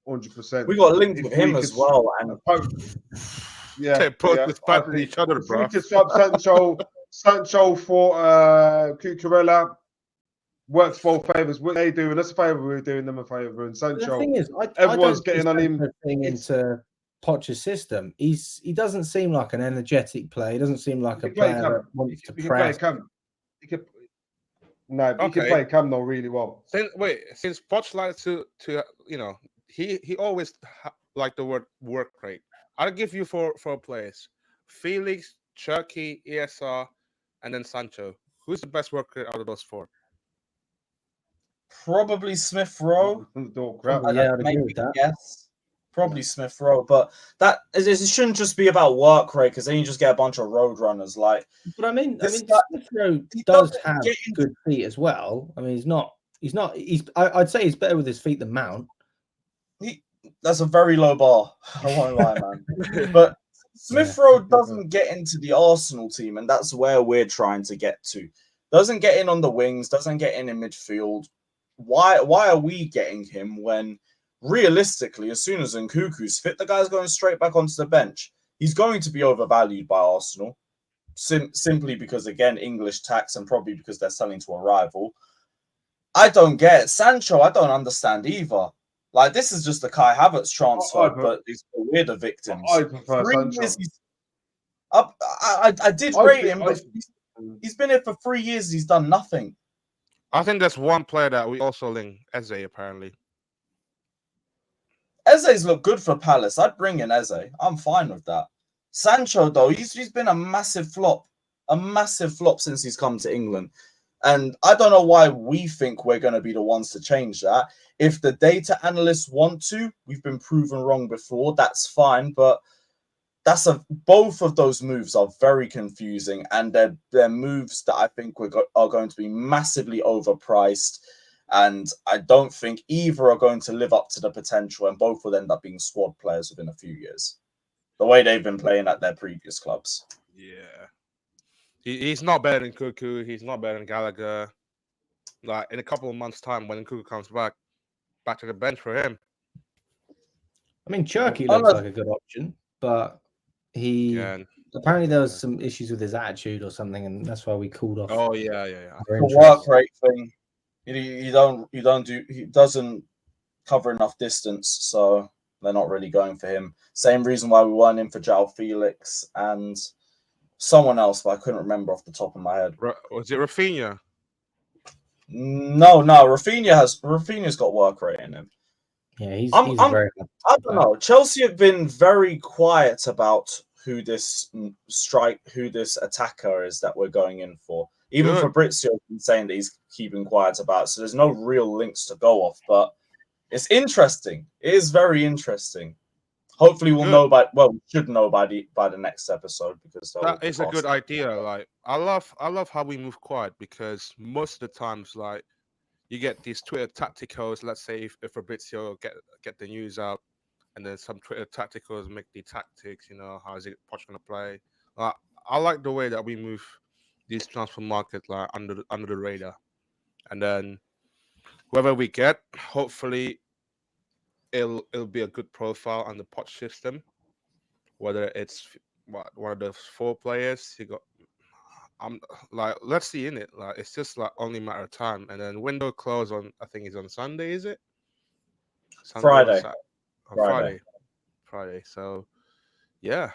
Speaker 3: 100%.
Speaker 1: We got linked with him as well, and
Speaker 2: They both fighting each other,
Speaker 3: if
Speaker 2: bro.
Speaker 3: we could swap Sancho for Cucurella, works both favors. What they doing us a favor, we're doing them a favor. And Sancho,
Speaker 4: the thing is,
Speaker 3: everyone's
Speaker 4: I don't
Speaker 3: getting on him.
Speaker 4: Into Poch's system. He doesn't seem like an energetic player. He doesn't seem like a player that wants to press.
Speaker 3: He can play Cam though really well.
Speaker 2: Since Poch likes to he always liked the word work rate. I'll give you four players: Felix, Cherky, ESR, and then Sancho. Who's the best worker out of those 4?
Speaker 1: probably Smith-Rowe.
Speaker 4: Yeah, I'd agree with that.
Speaker 1: Yes, probably Smith-Rowe. But it shouldn't just be about work rate, because then you just get a bunch of road runners. Like,
Speaker 4: but I mean,
Speaker 1: guy,
Speaker 4: Smith-Rowe does have good feet as well. I mean, I'd say he's better with his feet than Mount.
Speaker 1: That's a very low bar. I won't lie, man. But Smith-Rowe doesn't get into the Arsenal team, and that's where we're trying to get to. Doesn't get in on the wings, doesn't get in midfield. Why are we getting him when, realistically, as soon as Nkuku's fit, the guy's going straight back onto the bench? He's going to be overvalued by Arsenal, simply because, again, English tax, and probably because they're selling to a rival. I don't get it. Sancho, I don't understand either. Like, this is just the Kai Havertz transfer, but it's the weirder victims.
Speaker 3: I prefer Sancho.
Speaker 1: I did rate him, but he's been here for 3 years. He's done nothing.
Speaker 2: I think there's one player that we also link, Eze, apparently.
Speaker 1: Eze's looked good for Palace. I'd bring in Eze. I'm fine with that. Sancho, though, he's been a massive flop since he's come to England. And I don't know why we think we're going to be the ones to change that. If the data analysts want to, we've been proven wrong before, that's fine. But both of those moves are very confusing, and they're moves that I think are going to be massively overpriced. And I don't think either are going to live up to the potential, and both will end up being squad players within a few years, the way they've been playing at their previous clubs.
Speaker 2: Yeah. He's not better than Cuckoo. He's not better than Gallagher. Like, in a couple of months' time, when Cuckoo comes back to the bench for him.
Speaker 4: I mean, Cherky looks like a good option, but apparently there was some issues with his attitude or something, and that's why we called off.
Speaker 2: Oh yeah.
Speaker 1: The work rate thing. He doesn't cover enough distance, so they're not really going for him. Same reason why we weren't in for João Felix and someone else, but I couldn't remember off the top of my head.
Speaker 2: Was it Rafinha?
Speaker 1: No, Rafinha's got work rate in him.
Speaker 4: Yeah, he's a very.
Speaker 1: I don't know. Chelsea have been very quiet about who this attacker is that we're going in for. Even Fabrizio has been saying that he's keeping quiet about it, so there's no real links to go off. But it's interesting. It is very interesting. Hopefully, we should know by the next episode, because
Speaker 2: that is a good idea. Like, I love how we move quiet, because most of the times, like, you get these Twitter tacticals. Let's say if Fabrizio get the news out, and then some Twitter tacticals make the tactics. How is it Poch gonna play? I like the way that we move these transfer market like under the radar, and then whoever we get, hopefully it'll be a good profile on the Poch system. Whether it's one of those 4 players you got. I'm like, let's see in it. Like, it's just like only a matter of time, and then window close on. I think it's on Sunday. Is it?
Speaker 1: Friday.
Speaker 2: Friday. So, yeah.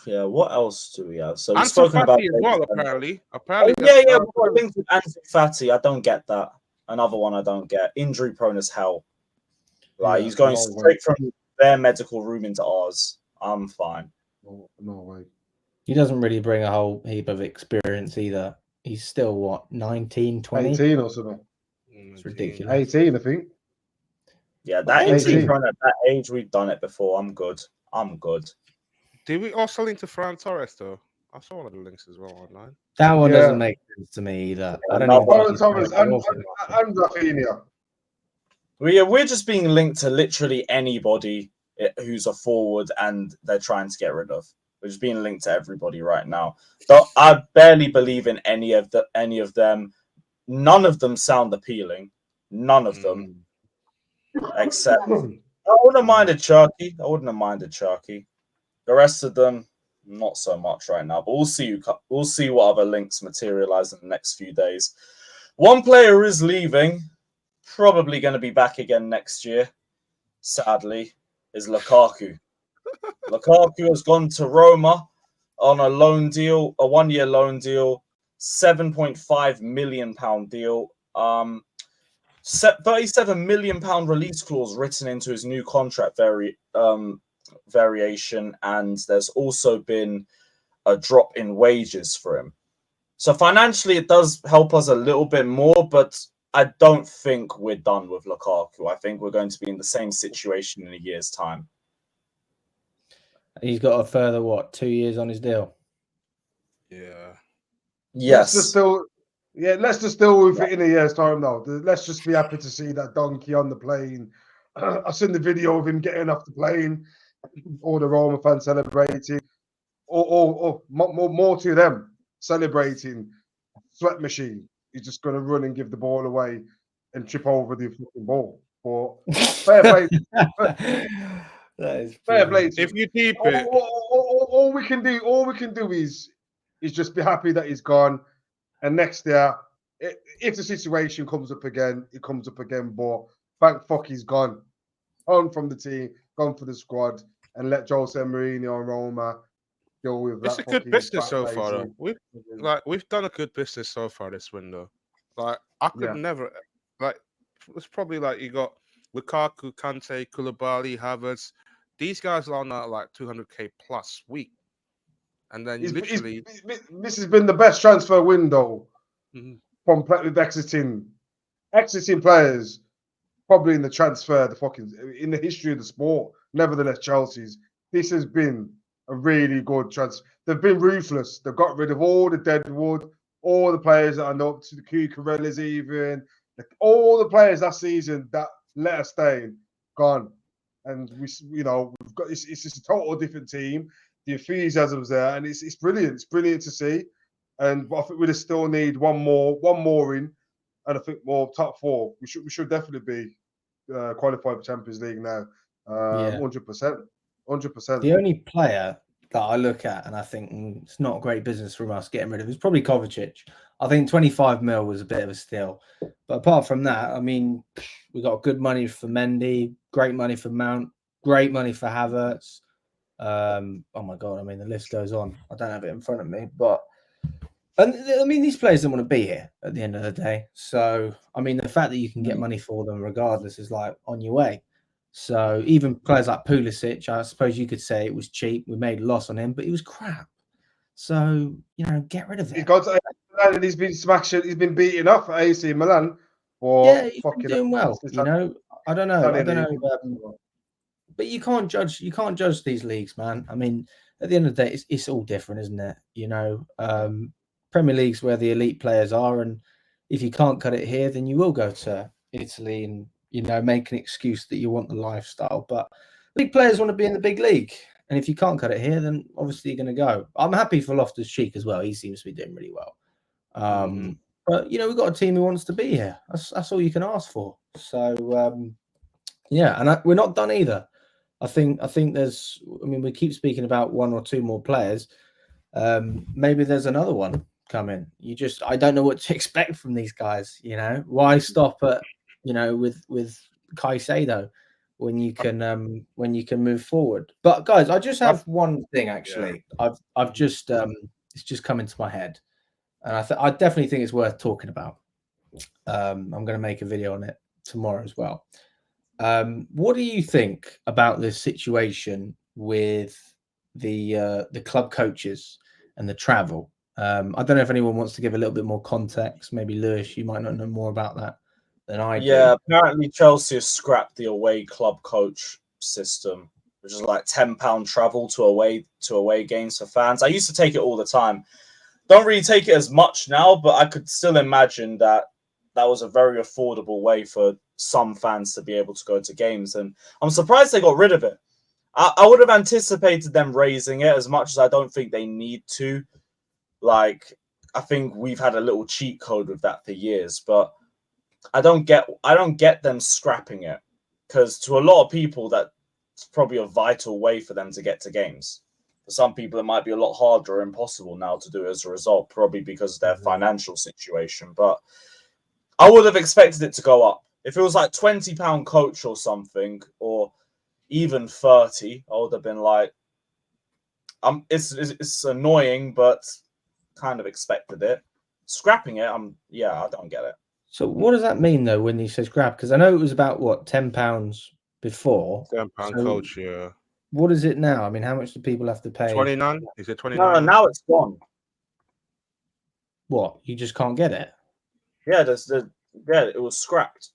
Speaker 1: Yeah. What else do we have? So
Speaker 2: we've spoken about as well. Apparently.
Speaker 1: Yeah. We've got links with Ansu Fati. I don't get that. Another one I don't get. Injury prone as hell. Like, he's going straight from their medical room into ours. I'm fine.
Speaker 3: No way.
Speaker 4: He doesn't really bring a whole heap of experience either. He's still, what, 19, 20?
Speaker 3: 18 or something.
Speaker 4: It's ridiculous.
Speaker 3: 18, I think.
Speaker 1: Yeah, that injury prone at that age, we've done it before. I'm good.
Speaker 2: Did we also link to Ferran Torres, though? I saw one of the links as well online.
Speaker 4: That one doesn't make sense to me either. I don't know.
Speaker 3: Ferran Torres and Rafinha.
Speaker 1: We're just being linked to literally anybody who's a forward and they're trying to get rid of. We're just being linked to everybody right now. So I barely believe in any of them. None of them sound appealing. None of them. Except I wouldn't have minded Cherky. The rest of them, not so much right now. But we'll see what other links materialize in the next few days. One player is leaving. Probably going to be back again next year, sadly, is Lukaku. Lukaku has gone to Roma on a loan deal, a 1-year loan deal, £7.5 million deal. 37 million pound release clause written into his new contract variation, and there's also been a drop in wages for him. So financially, it does help us a little bit more, but I don't think we're done with Lukaku. I think we're going to be in the same situation in a year's time.
Speaker 4: He's got a further, 2 years on his deal?
Speaker 2: Yeah.
Speaker 1: Yes.
Speaker 3: Let's just deal with it in a year's time now. Let's just be happy to see that donkey on the plane. I've seen the video of him getting off the plane, all the Roma fans celebrating, or more to them, celebrating sweat machine. He's just going to run and give the ball away and trip over the fucking ball. But fair play.
Speaker 4: That is
Speaker 3: fair play.
Speaker 2: If you keep it,
Speaker 3: all we can do is just be happy that he's gone. And next year, if the situation comes up again, it comes up again. But thank fuck he's gone. On from the team, gone for the squad, and let Jose Mourinho and Roma deal with that.
Speaker 2: It's a good business so far, though. We've done a good business so far this window. Like, I could never, like, it's probably like you got Lukaku, Kante, Koulibaly, Havertz. These guys are on like 200k plus week, and then literally
Speaker 3: this has been the best transfer window from with exiting players, probably in the history of the sport. Nevertheless, Chelsea's, this has been a really good transfer. They've been ruthless. They've got rid of all the deadwood, all the players that are not to the Cucurellas, even all the players that season that let us stay, gone. And we've got it's just a total different team. The enthusiasm's there, and it's brilliant. It's brilliant to see. And I think we still need one more in, and I think more top 4. We should definitely be qualified for Champions League now. 100%.
Speaker 4: The only player that I look at and I think it's not great business from us getting rid of is probably Kovacic. I think 25 mil was a bit of a steal. But apart from that, I mean, we got good money for Mendy, great money for Mount, great money for Havertz. Oh my God, I mean, the list goes on. I don't have it in front of me, but and I mean, these players don't want to be here at the end of the day. So, I mean, the fact that you can get money for them regardless is like on your way. So, even players like Pulisic, I suppose you could say it was cheap. We made a loss on him, but he was crap. So, get rid of
Speaker 3: He's
Speaker 4: it.
Speaker 3: got to, and he's been smashing. He's been beaten up at AC Milan.
Speaker 4: Yeah, he's been doing well. I don't know. But you can't judge. You can't judge these leagues, man. I mean, at the end of the day, it's all different, isn't it? Premier League's where the elite players are, and if you can't cut it here, then you will go to Italy and make an excuse that you want the lifestyle. But big players want to be in the big league, and if you can't cut it here, then obviously you're going to go. I'm happy for Loftus-Cheek as well. He seems to be doing really well. But we've got a team who wants to be here. That's all you can ask for. So and we're not done either. I think there's. I mean, we keep speaking about one or two more players. Maybe there's another one coming. I don't know what to expect from these guys. Why stop at with Caicedo when you can move forward? But guys, I just have one thing actually. Yeah. I've just it's just come into my head, and I definitely think it's worth talking about. I'm going to make a video on it tomorrow as well. What do you think about this situation with the club coaches and the travel? I don't know if anyone wants to give a little bit more context. Maybe Lewis, you might not know more about that than I do.
Speaker 1: Yeah, apparently Chelsea has scrapped the away club coach system, which is like £10 travel to away games for fans. I used to take it all the time. Don't really take it as much now, but I could still imagine that was a very affordable way for some fans to be able to go to games. And I'm surprised they got rid of it. I would have anticipated them raising it, as much as I don't think they need to. Like, I think we've had a little cheat code with that for years, but I don't get them scrapping it, because to a lot of people that's probably a vital way for them to get to games. For some people, it might be a lot harder or impossible now to do it as a result, probably because of their financial situation. But I would have expected it to go up. If it was like £20 coach or something, or even 30, I would have been like, it's annoying, but kind of expected it. Scrapping it, I don't get it.
Speaker 4: So what does that mean though when he says scrap? Because I know it was about what, £10 before.
Speaker 2: £10 coach, yeah.
Speaker 4: What is it now? I mean, how much do people have to pay?
Speaker 2: 29? Is it 29?
Speaker 1: No, now it's gone.
Speaker 4: What? You just can't get it?
Speaker 1: Yeah, it was scrapped.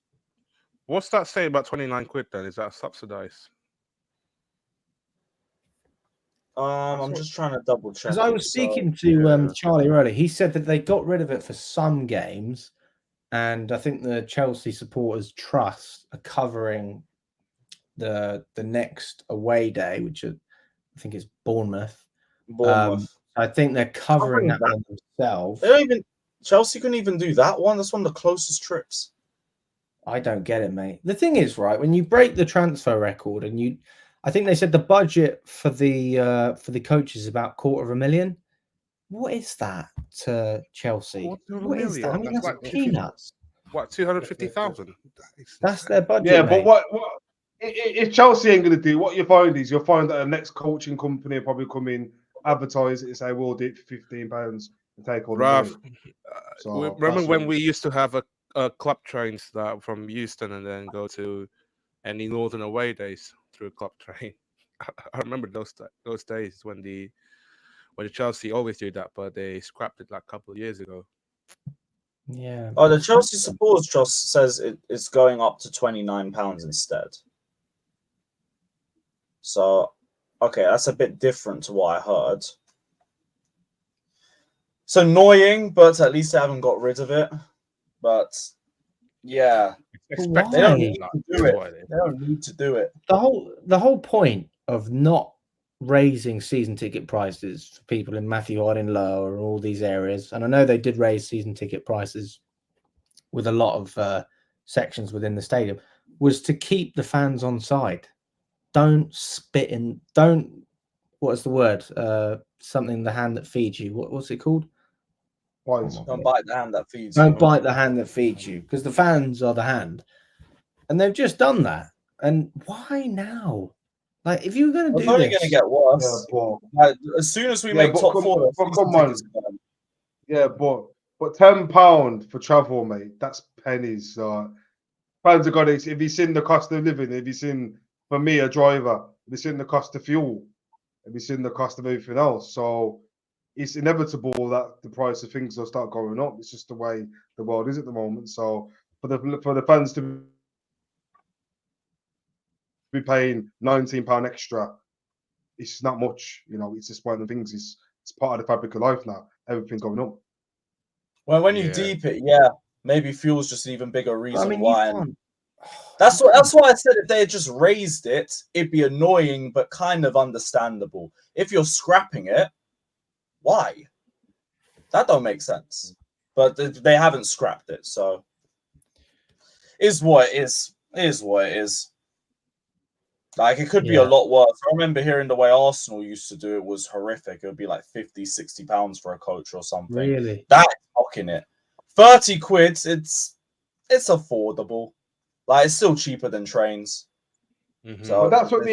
Speaker 2: What's that say about 29 quid then? Is that subsidized?
Speaker 1: I'm just trying to double check.
Speaker 4: Because I was speaking to Charlie earlier. He said that they got rid of it for some games, and I think the Chelsea supporters trust are covering the next away day, which I think is Bournemouth. I think they're covering that one themselves.
Speaker 1: Chelsea couldn't even do that one. That's one of the closest trips.
Speaker 4: I don't get it, mate. The thing is, right, when you break the transfer record and I think they said the budget for the coaches is about $250,000. What is that to Chelsea? What is that? I mean, that's like peanuts.
Speaker 2: What, 250,000?
Speaker 4: That's their budget.
Speaker 3: Yeah,
Speaker 4: mate.
Speaker 3: but what if Chelsea ain't going to do? What you find is you'll find that the next coaching company will probably come in, advertise it, and say we'll do it for £15 and take all the money.
Speaker 2: Remember when we used to have a club trains that from Euston and then go to any northern away days through a club train? I remember those days when the Chelsea always do that, but they scrapped it like a couple of years ago.
Speaker 4: Yeah.
Speaker 1: Oh, the Chelsea supporters trust says it's going up to £29 instead. So, okay, that's a bit different to what I heard. It's annoying, but at least they haven't got rid of it. But yeah, they don't need to do it. They don't need to do it.
Speaker 4: The whole point of not raising season ticket prices for people in Matthew Harding Low and all these areas, and I know they did raise season ticket prices with a lot of sections within the stadium, was to keep the fans on side. Don't spit in. What is the word? Something the hand that feeds you. What's it called?
Speaker 3: Wise.
Speaker 1: Don't bite the hand that feeds
Speaker 4: Don't
Speaker 1: you.
Speaker 4: bite the hand that feeds you, because the fans are the hand, and they've just done that. And why now? Like, if you're going to
Speaker 1: It's
Speaker 4: do
Speaker 1: only
Speaker 4: this,
Speaker 1: going to get
Speaker 3: Yeah,
Speaker 1: worse.
Speaker 3: but
Speaker 1: Like, as soon as we
Speaker 3: Yeah,
Speaker 1: make
Speaker 3: but
Speaker 1: top
Speaker 3: come-
Speaker 1: four,
Speaker 3: but
Speaker 1: season
Speaker 3: come on.
Speaker 1: tickets are gone.
Speaker 3: yeah, but £10 for travel, mate. That's pennies. Fans have got it. If you've seen the cost of living, if you've seen, for me, a driver, if you've seen the cost of fuel, if you've seen the cost of everything else, so it's inevitable that the price of things will start going up. It's just the way the world is at the moment. So for the fans to be paying £19 extra, it's not much. You know, it's just one of the things. It's part of the fabric of life now. Everything's going up.
Speaker 1: Well, when you
Speaker 2: Yeah.
Speaker 1: deep it, yeah, maybe fuel's just an even bigger reason
Speaker 4: I mean,
Speaker 1: why.
Speaker 4: you
Speaker 1: And
Speaker 4: can't.
Speaker 1: that's why I said if they had just raised it, it'd be annoying but kind of understandable. If you're scrapping it, why? That don't make sense. But they haven't scrapped it, so is what it is. Is what it is. Like, it could be a
Speaker 4: Yeah.
Speaker 1: lot worse. I remember hearing the way Arsenal used to do it was horrific. It would be like 50, 60 pounds for a coach or something.
Speaker 4: Really?
Speaker 1: That's fucking it. 30 quid, it's affordable. Like, it's still cheaper than trains.
Speaker 2: Mhm.
Speaker 1: So
Speaker 3: But that's what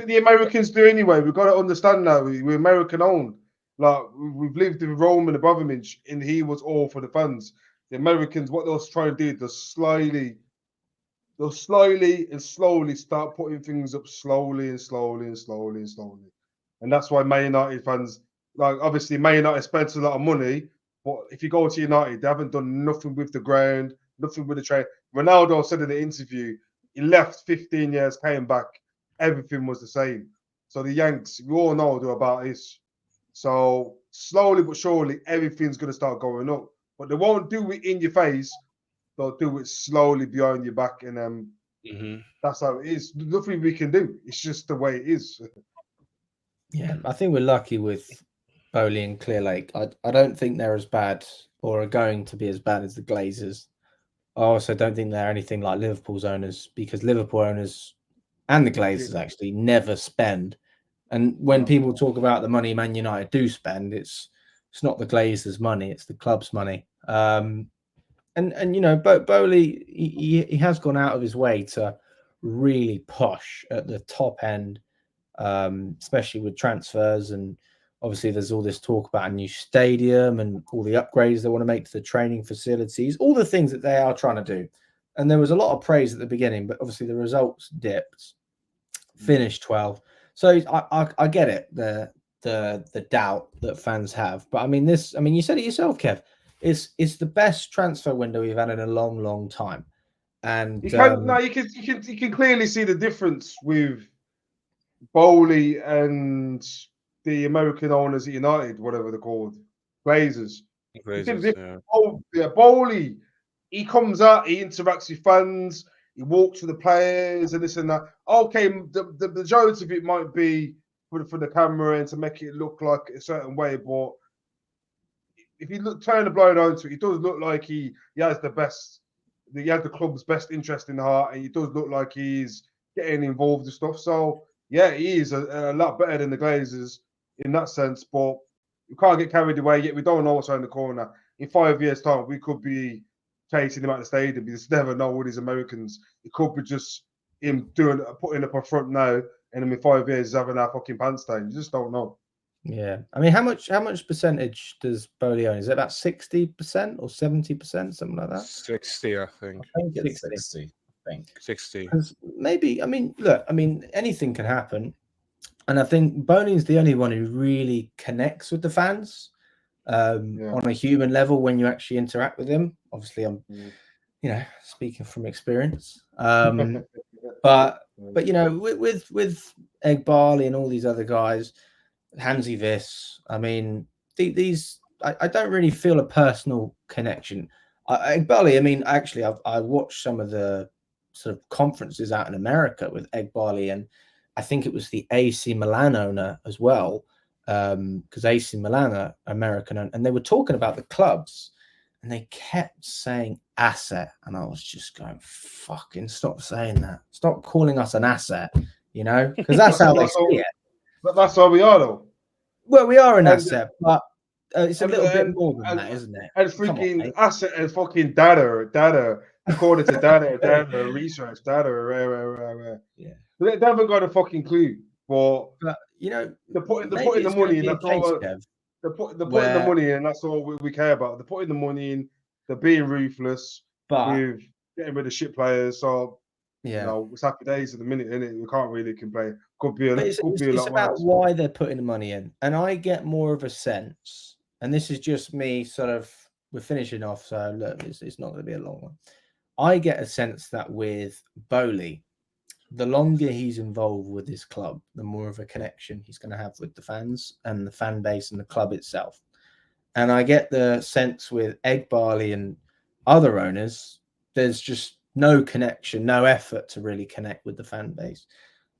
Speaker 3: the Americans do anyway. We've got to understand that we're American owned. Like we've lived with Roman Abramovich, and he was all for the fans. The Americans, what they'll try and do, they'll slowly and slowly start putting things up slowly and slowly and slowly and slowly. And that's why Man United fans, like obviously Man United spent a lot of money, but if you go to United, they haven't done nothing with the ground, nothing with the train. Ronaldo said in the interview, he left 15 years, came back, everything was the same. So the Yanks, we all know they're about this. So slowly but surely, everything's going to start going up. But they won't do it in your face. They'll do it slowly behind your back, and
Speaker 2: Mhm.
Speaker 3: that's how it is. Nothing we can do. It's just the way it is.
Speaker 4: Yeah, I think we're lucky with Bowley and Clear Lake. I don't think they're as bad or are going to be as bad as the Glazers. I also don't think they're anything like Liverpool's owners, because Liverpool owners and the Glazers actually never spend. And when
Speaker 3: No.
Speaker 4: people talk about the money Man United do spend, it's not the Glazers' money, it's the club's money. And you know, Bowley, he has gone out of his way to really push at the top end, especially with transfers. And obviously there's all this talk about a new stadium and all the upgrades they want to make to the training facilities, all the things that they are trying to do. And there was a lot of praise at the beginning, but obviously the results dipped, finished 12. So I get it, the doubt that fans have. But I mean, you said it yourself, Kev. It's the best transfer window we've had in a long, long time. And
Speaker 3: You can clearly see the difference with Bowley and the American owners at United, whatever they're called, Glazers. Bowley, he comes out, he interacts with fans, he walks with the players and this and that. Okay, the majority of it might be for the camera and to make it look like a certain way, but if you turn the blind eye to it, it does look like he has the club's best interest in heart, and it does look like he's getting involved and stuff. So yeah, he is a lot better than the Glazers in that sense, but we can't get carried away yet. We don't know what's around the corner. In 5 years' time, we could be chasing him out the stadium. You just never know with these Americans. It could be just him putting up a front now, and then in 5 years he's having our fucking pants down. You just don't know.
Speaker 4: yeah, I mean, how much percentage does Bowley own? Is it about 60% or 70%, something like that?
Speaker 2: 60, I think.
Speaker 1: I think it's 60. I think
Speaker 2: 60.
Speaker 4: Because maybe, I mean, look, I mean, anything can happen. And I think Bowley's the only one who really connects with the fans on a human level when you actually interact with him. Obviously, I'm, you know, speaking from experience. But you know, with Egg Barley and all these other guys, Hansi Viss, I mean, these I don't really feel a personal connection. Egg Barley, I mean, actually, I watched some of the sort of conferences out in America with Egg Barley, and I think it was the AC Milan owner as well, because AC Milan are American, and they were talking about the clubs, and they kept saying asset, and I was just going, fucking stop saying that. Stop calling us an asset, you know, because that's how they see it.
Speaker 3: But that's how we are, though.
Speaker 4: Well, we are an asset, but It's a little bit more than that, isn't it?
Speaker 3: And
Speaker 4: Come on,
Speaker 3: freaking
Speaker 4: mate.
Speaker 3: asset and fucking data. According to data research, data.
Speaker 4: Yeah.
Speaker 3: They haven't got a fucking clue. But
Speaker 4: But you know,
Speaker 3: they're putting
Speaker 4: maybe
Speaker 3: the
Speaker 4: it's going
Speaker 3: money
Speaker 4: to
Speaker 3: in.
Speaker 4: be a
Speaker 3: That's
Speaker 4: case,
Speaker 3: all.
Speaker 4: Kev,
Speaker 3: They're putting the
Speaker 4: where,
Speaker 3: money in. That's all we care about. They're putting the money in. They're being ruthless
Speaker 4: but
Speaker 3: with getting rid of shit players. So
Speaker 4: yeah,
Speaker 3: it's happy days at the minute, innit? We can't really complain. Could be a
Speaker 4: but
Speaker 3: lot
Speaker 4: it's about
Speaker 3: worse.
Speaker 4: why they're putting the money in, and I get more of a sense, and this is just me. Sort of, we're finishing off, so look, it's not going to be a long one. I get a sense that with Bowley, the longer he's involved with his club, the more of a connection he's going to have with the fans and the fan base and the club itself. And I get the sense with Egg Barley and other owners, there's just no connection, no effort to really connect with the fan base.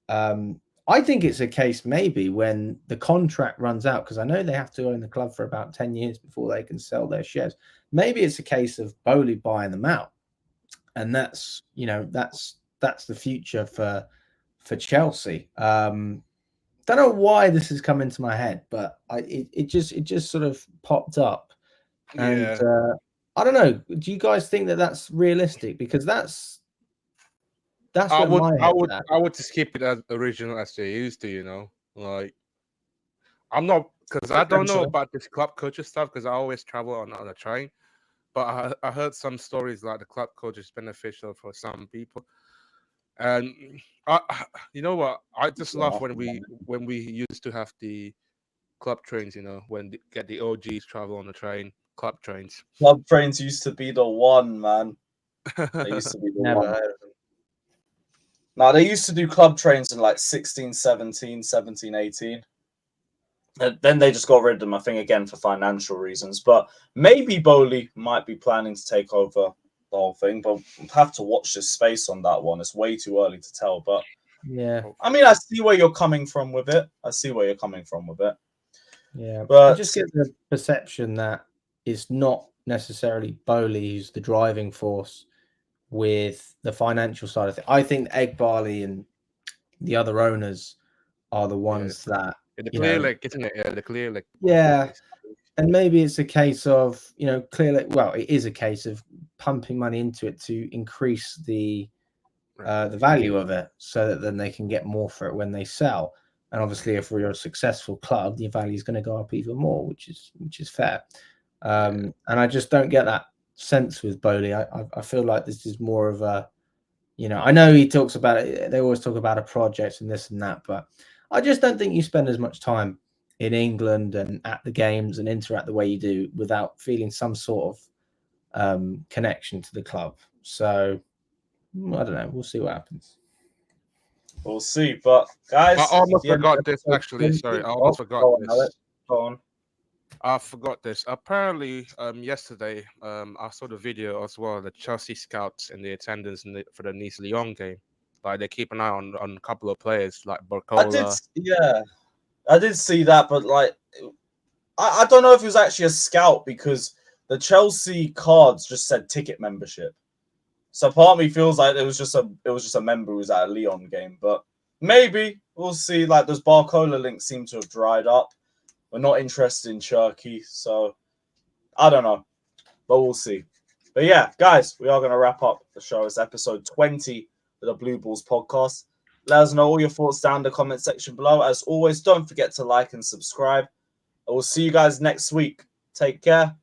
Speaker 4: I think it's a case maybe when the contract runs out, because I know they have to own the club for about 10 years before they can sell their shares. Maybe it's a case of Bowley buying them out. And that's the future for Chelsea. Don't know why this has come into my head, but it just sort of popped up, and
Speaker 2: Yeah.
Speaker 4: I don't know. Do you guys think that that's realistic? Because that's
Speaker 2: I
Speaker 4: where
Speaker 2: would,
Speaker 4: my
Speaker 2: I
Speaker 4: head's
Speaker 2: would,
Speaker 4: at.
Speaker 2: I would just keep it as original as they used to. Like I'm not, because I don't know
Speaker 1: Potentially.
Speaker 2: about this club culture stuff, because I always travel on a train. But I heard some stories like the club culture is beneficial for some people, and you know what? I just love when we used to have the club trains. When get the OGs travel on the train, club trains.
Speaker 1: Club trains used to be the one, man. They used to be the
Speaker 4: Never
Speaker 1: one.
Speaker 4: heard of them.
Speaker 1: Now, they used to do club trains in like 16, 17, 17, 18. And then they just got rid of them, I think, again, for financial reasons. But maybe Bowley might be planning to take over the whole thing. But we'll have to watch this space on that one. It's way too early to tell. But,
Speaker 4: Yeah,
Speaker 1: I mean, I see where you're coming from with it.
Speaker 4: yeah. I
Speaker 1: But
Speaker 4: just get the perception that it's not necessarily Bowley who's the driving force with the financial side of it. I think Egg Barley and the other owners are the ones that
Speaker 2: the clear lake, isn't it? Yeah, the clear lake.
Speaker 4: Yeah, and maybe it's a case of clearly. Well, it is a case of pumping money into it to increase the value of it, so that then they can get more for it when they sell. And obviously, if you're a successful club, the value is going to go up even more, which is fair. And I just don't get that sense with Bowley. I feel like this is more of a, I know he talks about it. They always talk about a project and this and that, but I just don't think you spend as much time in England and at the games and interact the way you do without feeling some sort of connection to the club. So I don't know. We'll see what happens.
Speaker 1: we'll see. But, guys,
Speaker 2: I almost
Speaker 1: the end of
Speaker 2: forgot this.
Speaker 1: episode
Speaker 2: Actually,
Speaker 1: 20.
Speaker 2: sorry, I almost forgot
Speaker 1: go on,
Speaker 2: this.
Speaker 1: Alex. Go on.
Speaker 2: I forgot this. Apparently, yesterday, I saw the video as well. The Chelsea scouts and the attendance for the Nice-Lyon game. Like they keep an eye on a couple of players like Barcola.
Speaker 1: I did see that, but like, I don't know if it was actually a scout, because the Chelsea cards just said ticket membership. So part of me feels like it was just a member who was at a Lyon game, but maybe we'll see. Like, those Barcola links seem to have dried up. We're not interested in Turkey, so I don't know, but we'll see. But yeah, guys, we are going to wrap up the show. It's episode 20 of the Blue Balls podcast. Let us know all your thoughts down in the comment section below. As always, don't forget to like and subscribe. I will see you guys next week. Take care.